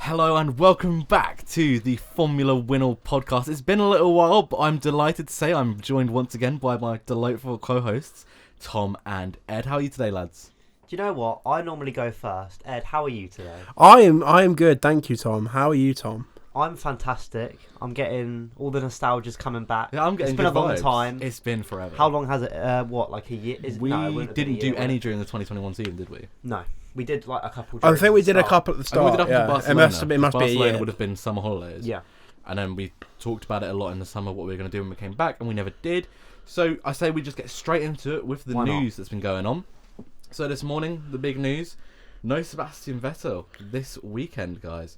Hello and welcome back to the Formula WINOL podcast. It's been a little while, but I'm delighted to say I'm joined once again by my delightful co-hosts, Tom and Ed. How are you today, lads? Do you know what? I normally go first. Ed, how are you today? I am good, thank you, Tom. How are you, Tom? I'm fantastic. I'm getting all the nostalgia's coming back. Yeah, I'm getting It's been a good long vibes. time. It's been forever. How long has it? Like a year? We didn't do any during the 2021 season, did we? No, we did like a couple. I think we did a start. couple at the start. We did up to Barcelona. It must be a Barcelona year. would have been summer holidays. Yeah. And then we talked about it a lot in the summer, what we were going to do when we came back, and we never did. So I say we just get straight into it with the news that's been going on. So this morning, the big news, no Sebastian Vettel this weekend, guys.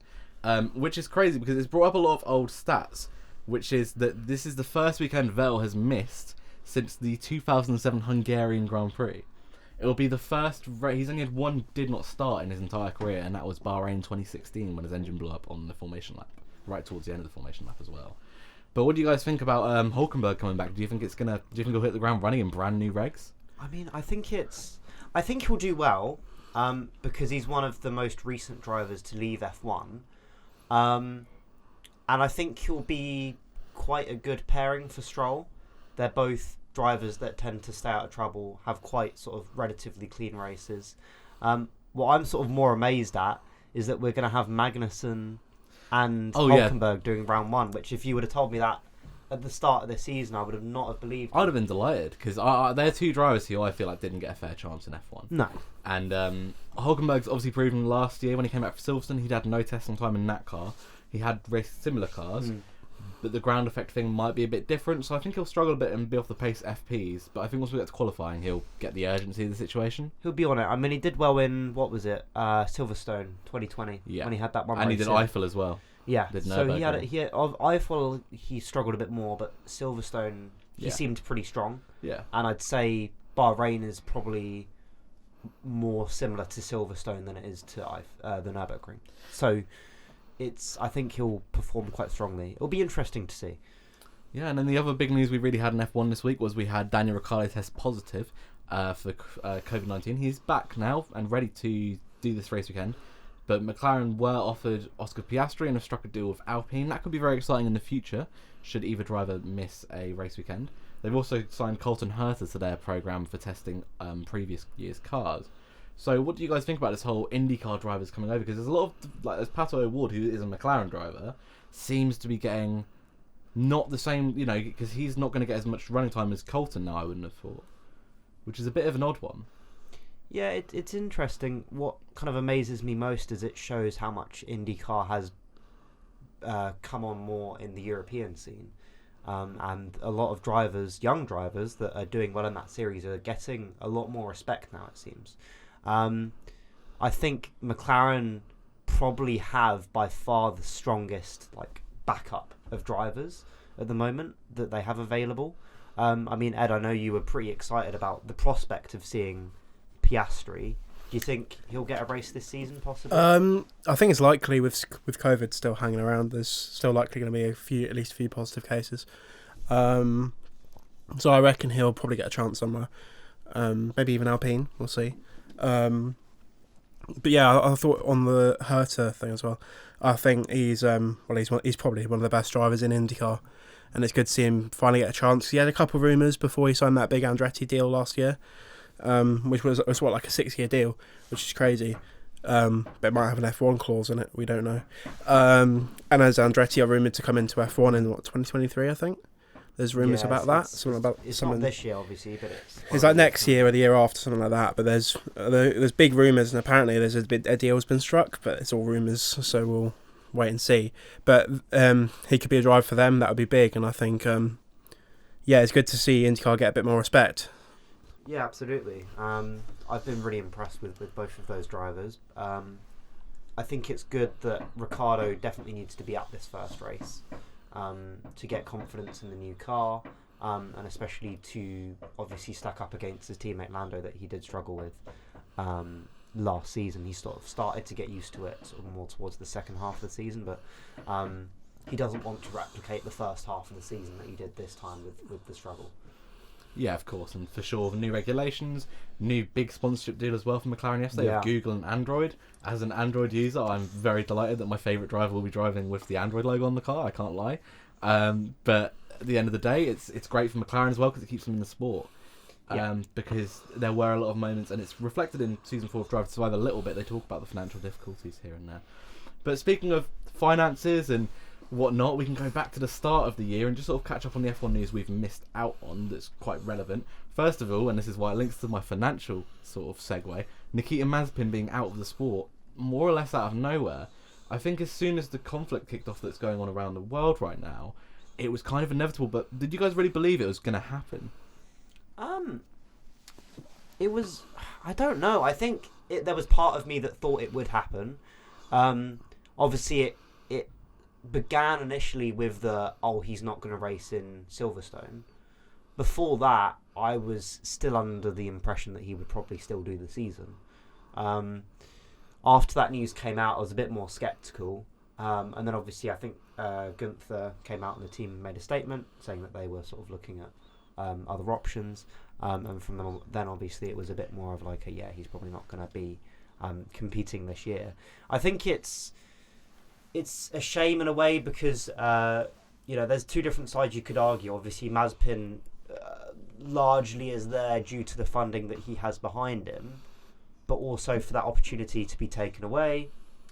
Which is crazy because it's brought up a lot of old stats, which is that this is the first weekend Vettel has missed since the 2007 Hungarian Grand Prix. It'll be the first he's only had one did not start in his entire career, and that was Bahrain 2016 when his engine blew up on the formation lap, right towards the end of the formation lap as well. But what do you guys think about Hülkenberg coming back? Do you think he'll hit the ground running in brand new regs? I mean, I think he'll do well because he's one of the most recent drivers to leave F1. And I think he'll be quite a good pairing for Stroll. They're both drivers that tend to stay out of trouble, have quite sort of relatively clean races. What I'm sort of more amazed at is that we're going to have Magnussen and Hülkenberg doing round one, which if you would have told me that at the start of the season, I would have not have believed. I would have been delighted because they're two drivers who I feel like didn't get a fair chance in F1. No. And Hülkenberg's obviously proven last year when he came back for Silverstone, he'd had no testing time in that car. He had raced similar cars, but the ground effect thing might be a bit different. So I think he'll struggle a bit and be off the pace FPs. But I think once we get to qualifying, he'll get the urgency of the situation. He'll be on it. I mean, he did well in, Silverstone 2020 when he had that one race. And he did Eiffel as well. Yeah, so Eiffel he struggled a bit more, but Silverstone he seemed pretty strong. Yeah, and I'd say Bahrain is probably more similar to Silverstone than it is to the Nürburgring. So I think he'll perform quite strongly. It'll be interesting to see. Yeah, and then the other big news we really had in F1 this week was we had Daniel Ricciardo test positive for COVID-19. He's back now and ready to do this race weekend. But McLaren were offered Oscar Piastri and have struck a deal with Alpine. That could be very exciting in the future, should either driver miss a race weekend. They've also signed Colton Herta to their programme for testing previous year's cars. So what do you guys think about this whole IndyCar drivers coming over? Because there's a lot of, there's Pato O'Ward, who is a McLaren driver, seems to be getting not the same, because he's not going to get as much running time as Colton now, I wouldn't have thought. Which is a bit of an odd one. Yeah, it's interesting. What kind of amazes me most is it shows how much IndyCar has come on more in the European scene. And a lot of drivers, young drivers, that are doing well in that series are getting a lot more respect now, it seems. I think McLaren probably have by far the strongest backup of drivers at the moment that they have available. I mean, Ed, I know you were pretty excited about the prospect of seeing Piastri. Do you think he'll get a race this season, possibly? I think it's likely with COVID still hanging around. There's still likely going to be at least a few positive cases. So I reckon he'll probably get a chance somewhere. Maybe even Alpine. We'll see. But yeah, I thought on the Herta thing as well. I think he's probably one of the best drivers in IndyCar, and it's good to see him finally get a chance. He had a couple of rumours before he signed that big Andretti deal last year. Which was like a 6-year deal, which is crazy. But it might have an F1 clause in it. We don't know. And as Andretti are rumoured to come into F1 in 2023, I think. There's rumours about that. It's not this year, obviously, but it's like next year or the year after, something like that. But there's big rumours, and apparently there's a deal's been struck, but it's all rumours, so we'll wait and see. But he could be a driver for them. That would be big, and I think it's good to see IndyCar get a bit more respect. Yeah, absolutely. I've been really impressed with both of those drivers. I think it's good that Ricciardo definitely needs to be at this first race to get confidence in the new car, and especially to obviously stack up against his teammate Lando that he did struggle with last season. He sort of started to get used to it sort of more towards the second half of the season, but he doesn't want to replicate the first half of the season that he did this time with the struggle. Yeah, of course, and for sure, new regulations, new big sponsorship deal as well for McLaren yesterday with Google and Android. As an Android user, I'm very delighted that my favourite driver will be driving with the Android logo on the car. I can't lie, but at the end of the day, it's great for McLaren as well because it keeps them in the sport. Because there were a lot of moments, and it's reflected in Season 4 of Drive to Survive a little bit. They talk about the financial difficulties here and there. But speaking of finances and whatnot, we can go back to the start of the year and just sort of catch up on the F1 news we've missed out on that's quite relevant. First of all, and this is why it links to my financial sort of segue, Nikita Mazepin being out of the sport, more or less out of nowhere. I think as soon as the conflict kicked off that's going on around the world right now, it was kind of inevitable, but did you guys really believe it was going to happen? It was, I don't know. I think there was part of me that thought it would happen. Obviously, it began initially with he's not going to race in Silverstone. Before that, I was still under the impression that he would probably still do the season. After that news came out, I was a bit more sceptical. And then obviously, I think Gunther came out and the team made a statement saying that they were sort of looking at other options. And from then, obviously, it was a bit more of like, he's probably not going to be competing this year. I think it's a shame in a way because, there's two different sides you could argue. Obviously, Mazepin largely is there due to the funding that he has behind him, but also for that opportunity to be taken away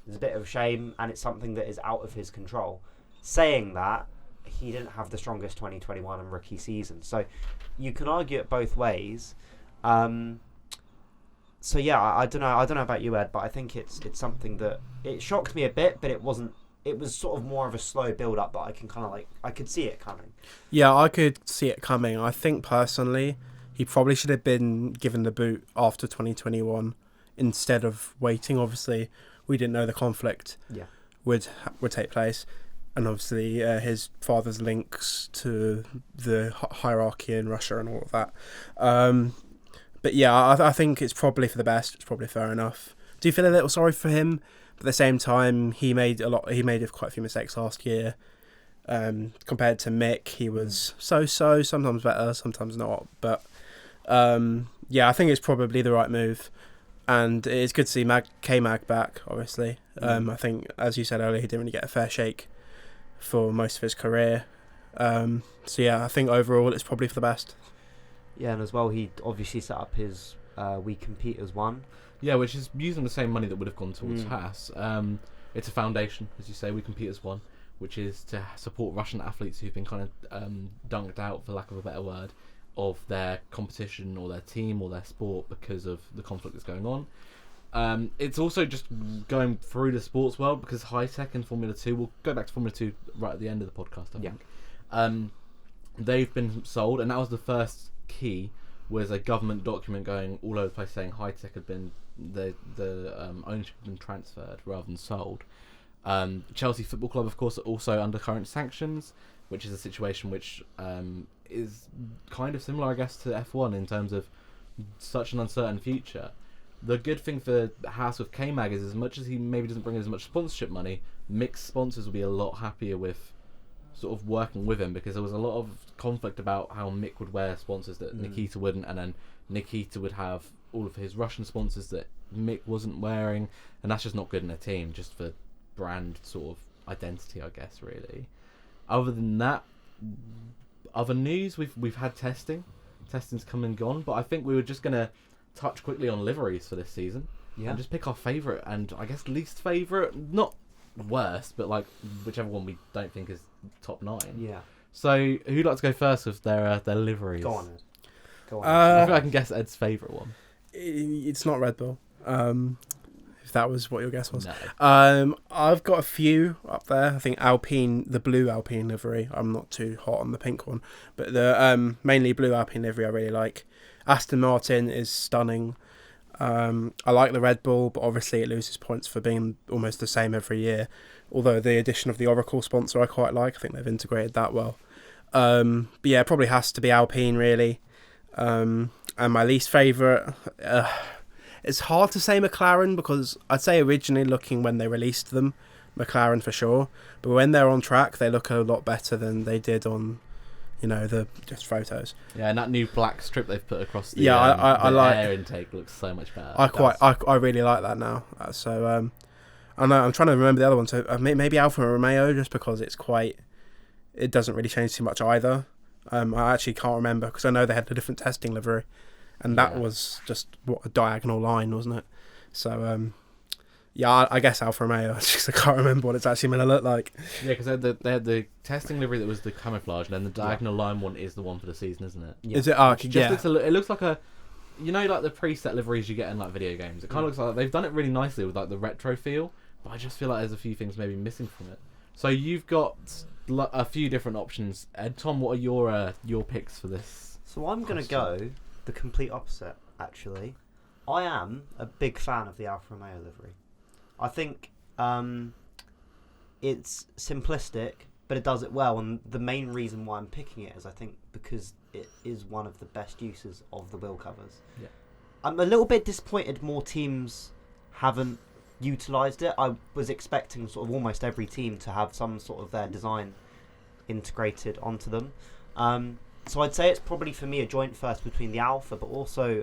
is a bit of a shame, and it's something that is out of his control. Saying that, he didn't have the strongest 2021 and rookie season, so you can argue it both ways. I don't know about you, Ed, but I think it's something that it shocked me a bit, but it wasn't. It was sort of more of a slow build up, but I can kind of I could see it coming. Yeah, I could see it coming. I think personally, he probably should have been given the boot after 2021 instead of waiting. Obviously, we didn't know the conflict would take place. And obviously his father's links to the hierarchy in Russia and all of that. But yeah, I think it's probably for the best. It's probably fair enough. Do you feel a little sorry for him? But at the same time, he made quite a few mistakes last year. Compared to Mick, he was so-so, sometimes better, sometimes not. But I think it's probably the right move. And it's good to see K-Mag back, obviously. I think, as you said earlier, he didn't really get a fair shake for most of his career. I think overall it's probably for the best. Yeah, and as well, he obviously set up his We Compete as one. Yeah, which is using the same money that would have gone towards Haas. It's a foundation, as you say, We Compete as one, which is to support Russian athletes who've been kind of dunked out, for lack of a better word, of their competition or their team or their sport because of the conflict that's going on. It's also just going through the sports world because high tech and Formula 2, we'll go back to Formula 2 right at the end of the podcast, I think. They've been sold, and that was the first key, was a government document going all over the place saying high tech had been, the ownership had been transferred rather than sold. Chelsea Football Club, of course, are also under current sanctions, which is a situation which is kind of similar, I guess, to F1 in terms of such an uncertain future. The good thing for Haas with K-Mag is, as much as he maybe doesn't bring in as much sponsorship money, mixed sponsors will be a lot happier with sort of working with him, because there was a lot of conflict about how Mick would wear sponsors that Nikita wouldn't, and then Nikita would have all of his Russian sponsors that Mick wasn't wearing, and that's just not good in a team, just for brand sort of identity, I guess, really. Other than that, other news, we've had testing's come and gone, but I think we were just going to touch quickly on liveries for this season and just pick our favourite and I guess least favourite, not worst, but like whichever one we don't think is top 9. So who'd like to go first with their liveries? Go on. I think I can guess Ed's favourite one. It's not Red Bull, if that was what your guess was. No. I've got a few up there. I think Alpine, the blue Alpine livery, I'm not too hot on the pink one, but the mainly blue Alpine livery I really like. Aston Martin is stunning. I like the Red Bull, but obviously it loses points for being almost the same every year. Although the addition of the Oracle sponsor I quite like. I think they've integrated that well. But yeah, it probably has to be Alpine, really. And my least favourite, it's hard to say McLaren, because I'd say originally looking when they released them, McLaren for sure. But when they're on track, they look a lot better than they did on the just photos. Yeah, and that new black strip they've put across the I like air intake looks so much better. I really like that now. So I know I'm trying to remember the other one. So maybe Alfa Romeo, just because it doesn't really change too much either. I actually can't remember because I know they had a different testing livery, and that was just a diagonal line, wasn't it? So I guess Alfa Romeo. I can't remember what it's actually meant to look like. Yeah, because they had the testing livery that was the camouflage, and then the diagonal line one is the one for the season, isn't it? Yeah. Is it? Oh, yeah. It looks like like the preset liveries you get in like video games. It kind of looks like they've done it really nicely with like the retro feel, but I just feel like there's a few things maybe missing from it. So you've got a few different options. Ed, Tom, what are your picks for this? So I'm going to go the complete opposite, actually. I am a big fan of the Alfa Romeo livery. I think it's simplistic, but it does it well. And the main reason why I'm picking it is I think because it is one of the best uses of the wheel covers. Yeah. I'm a little bit disappointed more teams haven't utilised it. I was expecting sort of almost every team to have some sort of their design integrated onto them. So I'd say it's probably for me a joint first between the Alfa, but also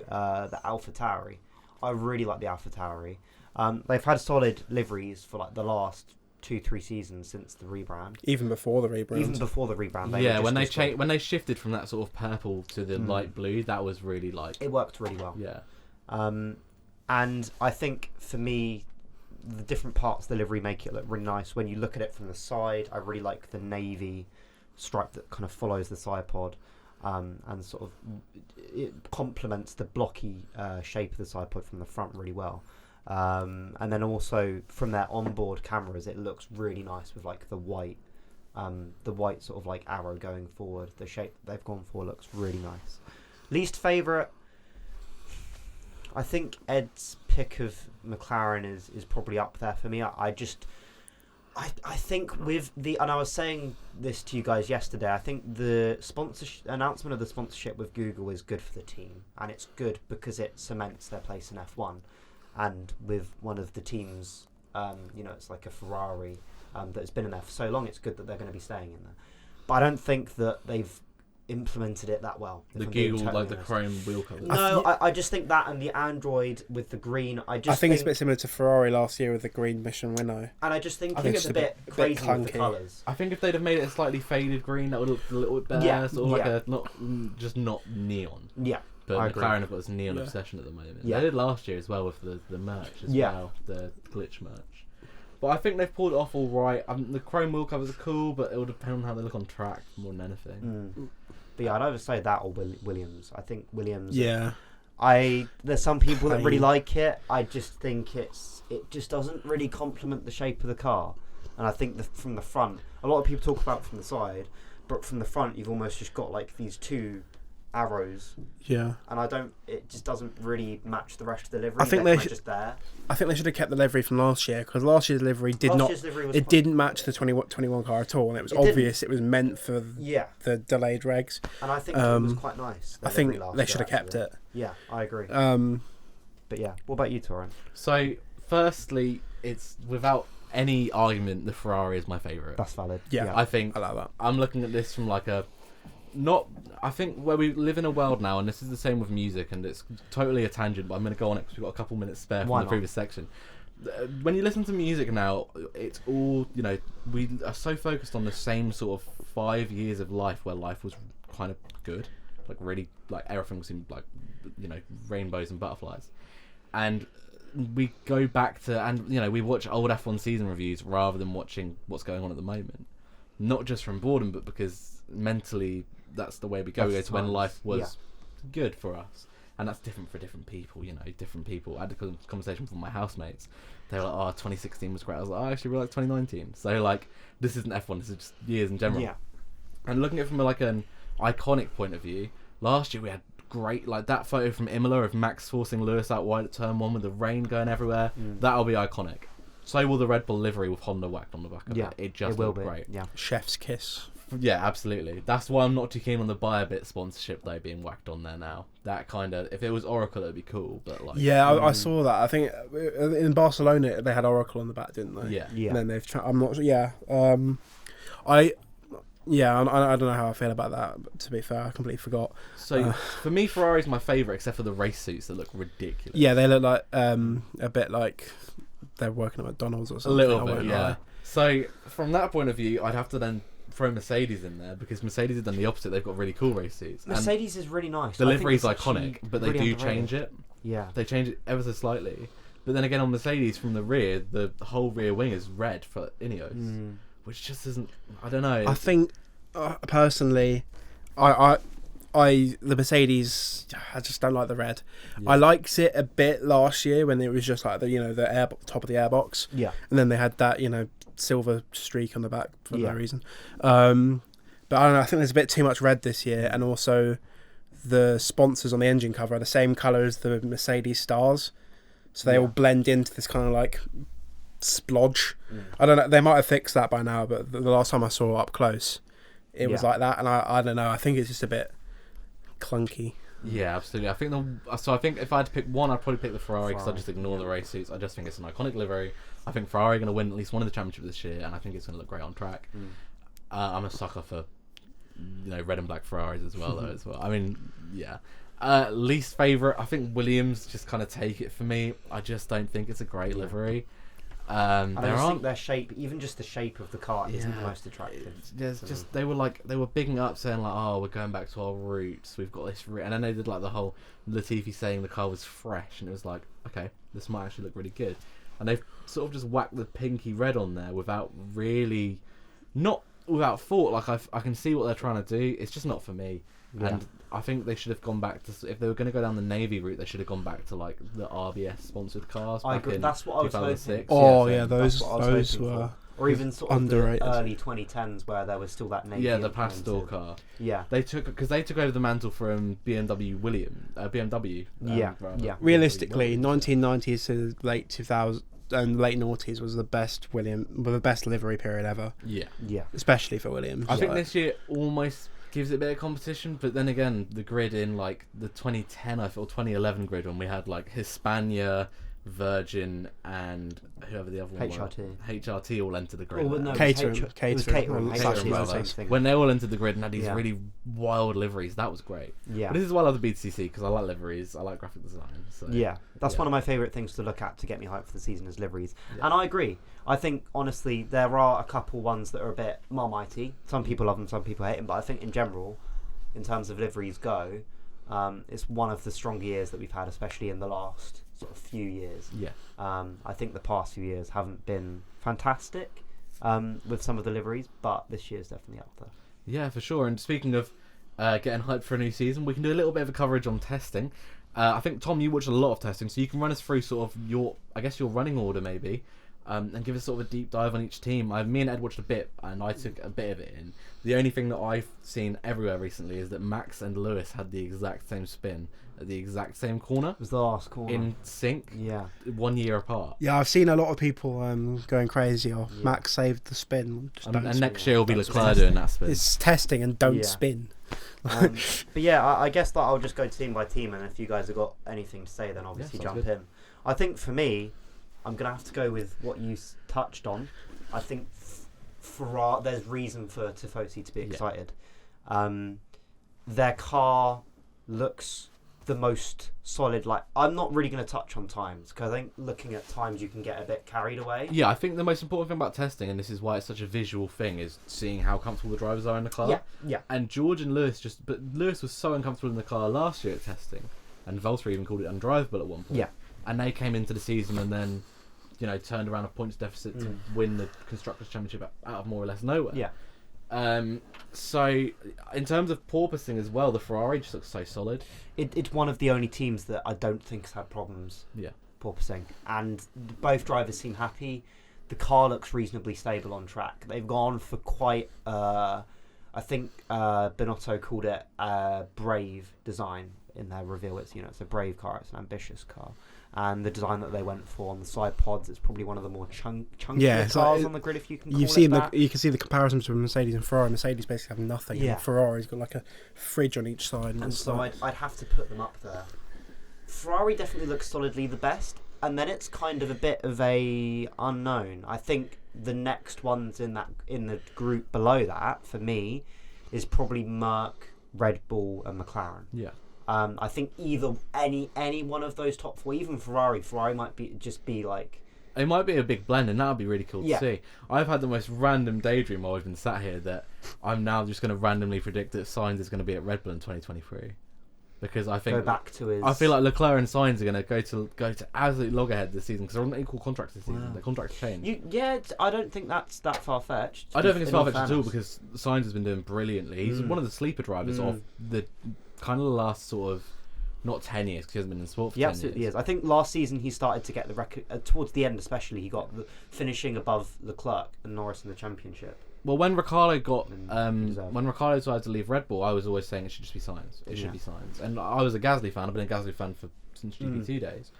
the Alfa Tauri. I really like the Alfa Tauri. They've had solid liveries for like the last 2-3 seasons since the rebrand. Even before the rebrand. When they shifted from that sort of purple to the light blue, that was really it worked really well. Yeah. And I think for me, the different parts of the livery make it look really nice. When you look at it from the side, I really like the navy stripe that kind of follows the side pod, and sort of it complements the blocky shape of the side pod from the front really well. And then also from their onboard cameras, it looks really nice with like the white sort of like arrow going forward. The shape that they've gone for looks really nice. Least favourite, I think Ed's pick of McLaren is probably up there for me. I think with and I was saying this to you guys yesterday, I think the announcement of the sponsorship with Google is good for the team, and it's good because it cements their place in F1. And with one of the teams, it's like a Ferrari that has been in there for so long, it's good that they're going to be staying in there. But I don't think that they've implemented it that well. The Google, like the chrome wheel covers. No, I just think that, and the Android with the green. I think it's a bit similar to Ferrari last year with the green Mission Winnow. And I just think it's a bit crazy with the colours. I think if they'd have made it a slightly faded green, that would look a little bit better. Yeah, sort of like not neon. Yeah. But McLaren have got this neon obsession at the moment. Yeah. They did last year as well with the merch as well, the glitch merch. But I think they've pulled it off all right. The chrome wheel covers are cool, but it will depend on how they look on track more than anything. But yeah, I'd either say that or Williams. I think Williams. Yeah. There's some people that really like it. I just think it just doesn't really complement the shape of the car. And I think from the front, a lot of people talk about from the side, but from the front you've almost just got like these two arrows. Yeah. And it just doesn't really match the rest of the livery. I think they're just there. I think they should have kept the livery from last year, because last year's livery didn't match the 21 car at all, and it was obvious it was meant for the delayed regs. And I think it was quite nice. I think they should have kept it. Yeah, I agree. But yeah, what about you, Torin? So, firstly, it's without any argument, the Ferrari is my favourite. That's valid. Yeah, I think I like that. I'm looking at this from like I think where we live in a world now, and this is the same with music, and it's totally a tangent, but I'm going to go on it because we've got a couple minutes spare from the previous section. When you listen to music now, it's all, we are so focused on the same sort of 5 years of life where life was kind of good, like really, like everything seemed like, rainbows and butterflies. And we go back to, and we watch old F1 season reviews rather than watching what's going on at the moment. Not just from boredom, but because mentally that's the way we go. We go to when life was good for us, and that's different for different people. Different people. I had a conversation with my housemates. They were like, "Oh, 2016 was great." I was like, "I actually really like 2019." So this isn't F1. This is just years in general. Yeah. And looking at it from an iconic point of view, last year we had great that photo from Imola of Max forcing Lewis out wide at turn 1 with the rain going everywhere. That'll be iconic. So will the Red Bull livery with Honda whacked on the back of it. It just will be great. Yeah. Chef's kiss. Yeah, absolutely. That's why I'm not too keen on the Buy-A-Bit sponsorship though being whacked on there now. That kind of, if it was Oracle, it'd be cool. But I saw that. I think in Barcelona they had Oracle on the back, didn't they? Yeah. And then I'm not. Yeah. Yeah, I don't know how I feel about that. But to be fair, I completely forgot. So for me, Ferrari's my favourite, except for the race suits that look ridiculous. Yeah, they look like a bit like they're working at McDonald's or something. A little bit, yeah. So from that point of view, I'd have to then throw Mercedes in there, because Mercedes have done the opposite. They've got really cool race suits. Mercedes is really nice. The livery's iconic, but they do change it. Yeah. They change it ever so slightly. But then again, on Mercedes, from the rear, the whole rear wing is red for Ineos, which just isn't. I don't know. I think personally, the Mercedes, I just don't like the red. Yeah. I liked it a bit last year when it was just like the top of the airbox. Yeah. And then they had that silver streak on the back for no reason. But I don't know. I think there's a bit too much red this year, and also the sponsors on the engine cover are the same colour as the Mercedes stars, so they all blend into this kind of like splodge. I don't know. They might have fixed that by now, but the last time I saw it up close, it was like that, and I don't know. I think it's just a bit clunky. Yeah, absolutely. I think if I had to pick one, I'd probably pick the Ferrari, because I just ignore the race suits. I just think it's an iconic livery. I think Ferrari are going to win at least one of the championships this year, and I think it's going to look great on track. I'm a sucker for red and black Ferraris as well, though. As well. I mean, yeah. Least favourite, I think Williams just kind of take it for me. I just don't think it's a great livery. I just think their shape, even just the shape of the car, isn't the most attractive. They were bigging up, saying like, "Oh, we're going back to our roots. We've got this," and then they did like the whole Latifi saying the car was fresh, and it was like, okay, this might actually look really good. And they've sort of just whacked the pinky red on there without really, not without thought. Like I can see what they're trying to do. It's just not for me. Yeah. And I think they should have gone back to, if they were going to go down the navy route, they should have gone back to like the RBS sponsored cars. I agree. That's what I was hoping. Oh yeah, those were. Or even sort of underrated. The early 2010s where there was still that navy. Yeah, the pastel car. Yeah, they took over the mantle from BMW. Realistically, 1990s to late 2000s and late noughties was the best livery period ever. Yeah. Especially for Williams. I think this year almost gives it a bit of competition, but then again, the grid in like the 2010 or 2011 grid, when we had like Hispania, Virgin, and whoever the other one was, HRT all entered the grid. Oh, no, Caterham. When they all entered the grid and had these really wild liveries, that was great. Yeah, but this is why I love the BTCC, because I like liveries, I like graphic design. So, that's one of my favourite things to look at to get me hyped for the season is liveries. And I agree. I think honestly there are a couple ones that are a bit marmitey. Some people love them, some people hate them. But I think in general, in terms of liveries go, it's one of the stronger years that we've had, especially in the last sort of few years. Yeah. I think the past few years haven't been fantastic with some of the liveries, but this year's definitely up there. Yeah, for sure. And speaking of getting hyped for a new season, we can do a little bit of a coverage on testing. I think, Tom, you watched a lot of testing, so you can run us through sort of your running order maybe, and give us sort of a deep dive on each team. Me and Ed watched a bit, and I took a bit of it in. The only thing that I've seen everywhere recently is that Max and Lewis had the exact same spin at the exact same corner. It was the last corner. In sync. Yeah. 1 year apart. Yeah, I've seen a lot of people going crazy. Max saved the spin. And next year will be Leclerc doing that spin. It's testing and don't spin. But yeah, I guess that I'll just go team by team, and if you guys have got anything to say, then obviously jump in. I think for me, I'm going to have to go with what you touched on. I think there's reason for Tifosi to be excited. Their car looks the most solid. Like, I'm not really going to touch on times, because I think looking at times you can get a bit carried away. Yeah, I think the most important thing about testing, and this is why it's such a visual thing, is seeing how comfortable the drivers are in the car. Yeah. And George and Lewis but Lewis was so uncomfortable in the car last year at testing, and Valtteri even called it undrivable at one point. Yeah. And they came into the season and then, turned around a points deficit to win the Constructors' Championship out of more or less nowhere. Yeah. So, in terms of porpoising as well, the Ferrari just looks so solid. It's one of the only teams that I don't think has had problems porpoising. And both drivers seem happy. The car looks reasonably stable on track. They've gone for quite, I think Binotto called it a brave design in their reveal. It's a brave car, it's an ambitious car. And the design that they went for on the side pods, it's probably one of the more chunkier cars on the grid, if you can call it that. You can see the comparisons between Mercedes and Ferrari. Mercedes basically have nothing. Yeah. And Ferrari's got like a fridge on each side. And so I'd have to put them up there. Ferrari definitely looks solidly the best, and then it's kind of a bit of a unknown. I think the next ones in the group below that for me is probably Merc, Red Bull, and McLaren. Yeah. I think either any one of those top four, even Ferrari might be like. It might be a big blend, and that would be really cool to see. I've had the most random daydream while we've been sat here that I'm now just going to randomly predict that Sainz is going to be at Red Bull in 2023. Because I think go back to his. I feel like Leclerc and Sainz are going to go to absolute loggerhead this season because they're on equal contracts this season. Wow. Their contracts change. I don't think that's that far fetched. I don't think it's far fetched at all because Sainz has been doing brilliantly. He's one of the sleeper drivers of the kind of the last sort of not 10 years because he hasn't been in sport for 10 years. He absolutely is. I think last season he started to get the record towards the end, especially he got the finishing above Leclerc and Norris in the championship. Well, when Ricciardo decided to leave Red Bull, I was always saying it should just be Sainz. It should be Sainz. And I was a Gasly fan. I've been a Gasly fan since GP2 days.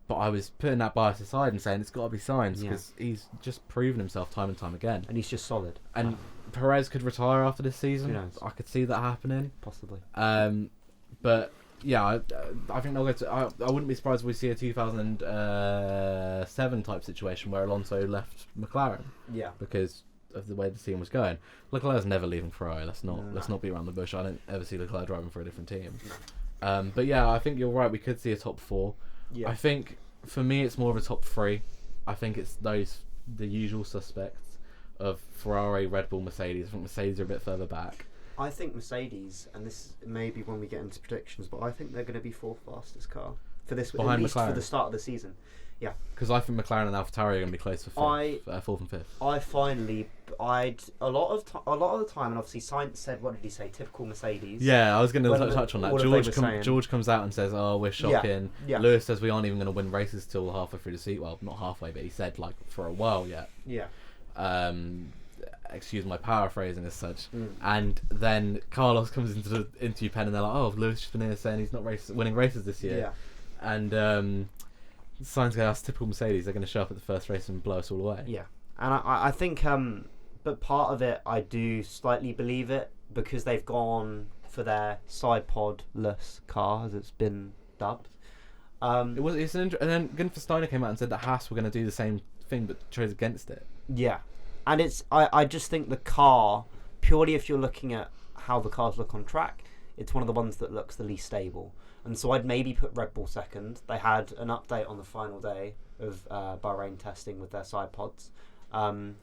But I was putting that bias aside and saying it's got to be Sainz because he's just proven himself time and time again. And he's just solid. And Perez could retire after this season. Who knows? I could see that happening. Possibly. But yeah, I think they'll go to. I wouldn't be surprised if we see a 2007 type situation where Alonso left McLaren. Yeah. Because of the way the team was going. Leclerc's never leaving Ferrari. Let's not be around the bush. I don't ever see Leclerc driving for a different team. But yeah, I think you're right. We could see a top four. Yeah. I think for me it's more of a top three. I think it's the usual suspects of Ferrari, Red Bull, Mercedes. I think Mercedes are a bit further back. I think Mercedes, and this may be when we get into predictions, but I think they're going to be fourth fastest car for this, behind at least McLaren. for the start of the season. Yeah, because I think McLaren and AlphaTauri are going to be close for fourth and fifth. A lot of the time, and obviously Sainz said, what did he say? Typical Mercedes. Yeah, I was going to touch on that. George comes out and says, "Oh, we're shocking." Yeah. Lewis says we aren't even going to win races till halfway through the season. Well, not halfway, but he said like for a while yet. Yeah. Excuse my paraphrasing as such. And then Carlos comes into the interview pen and they're like, "Oh, Lewis has been here saying he's not winning races this year." Yeah. And Sainz goes, "Typical Mercedes. They're going to show up at the first race and blow us all away." Yeah, and I think, but part of it I do slightly believe it because they've gone for their side pod-less car, as it's been dubbed. And then Gunther Steiner came out and said that Haas were going to do the same thing, but chose against it. Yeah, and I just think the car, purely if you're looking at how the cars look on track, it's one of the ones that looks the least stable. And so I'd maybe put Red Bull second. They had an update on the final day of Bahrain testing with their side pods. And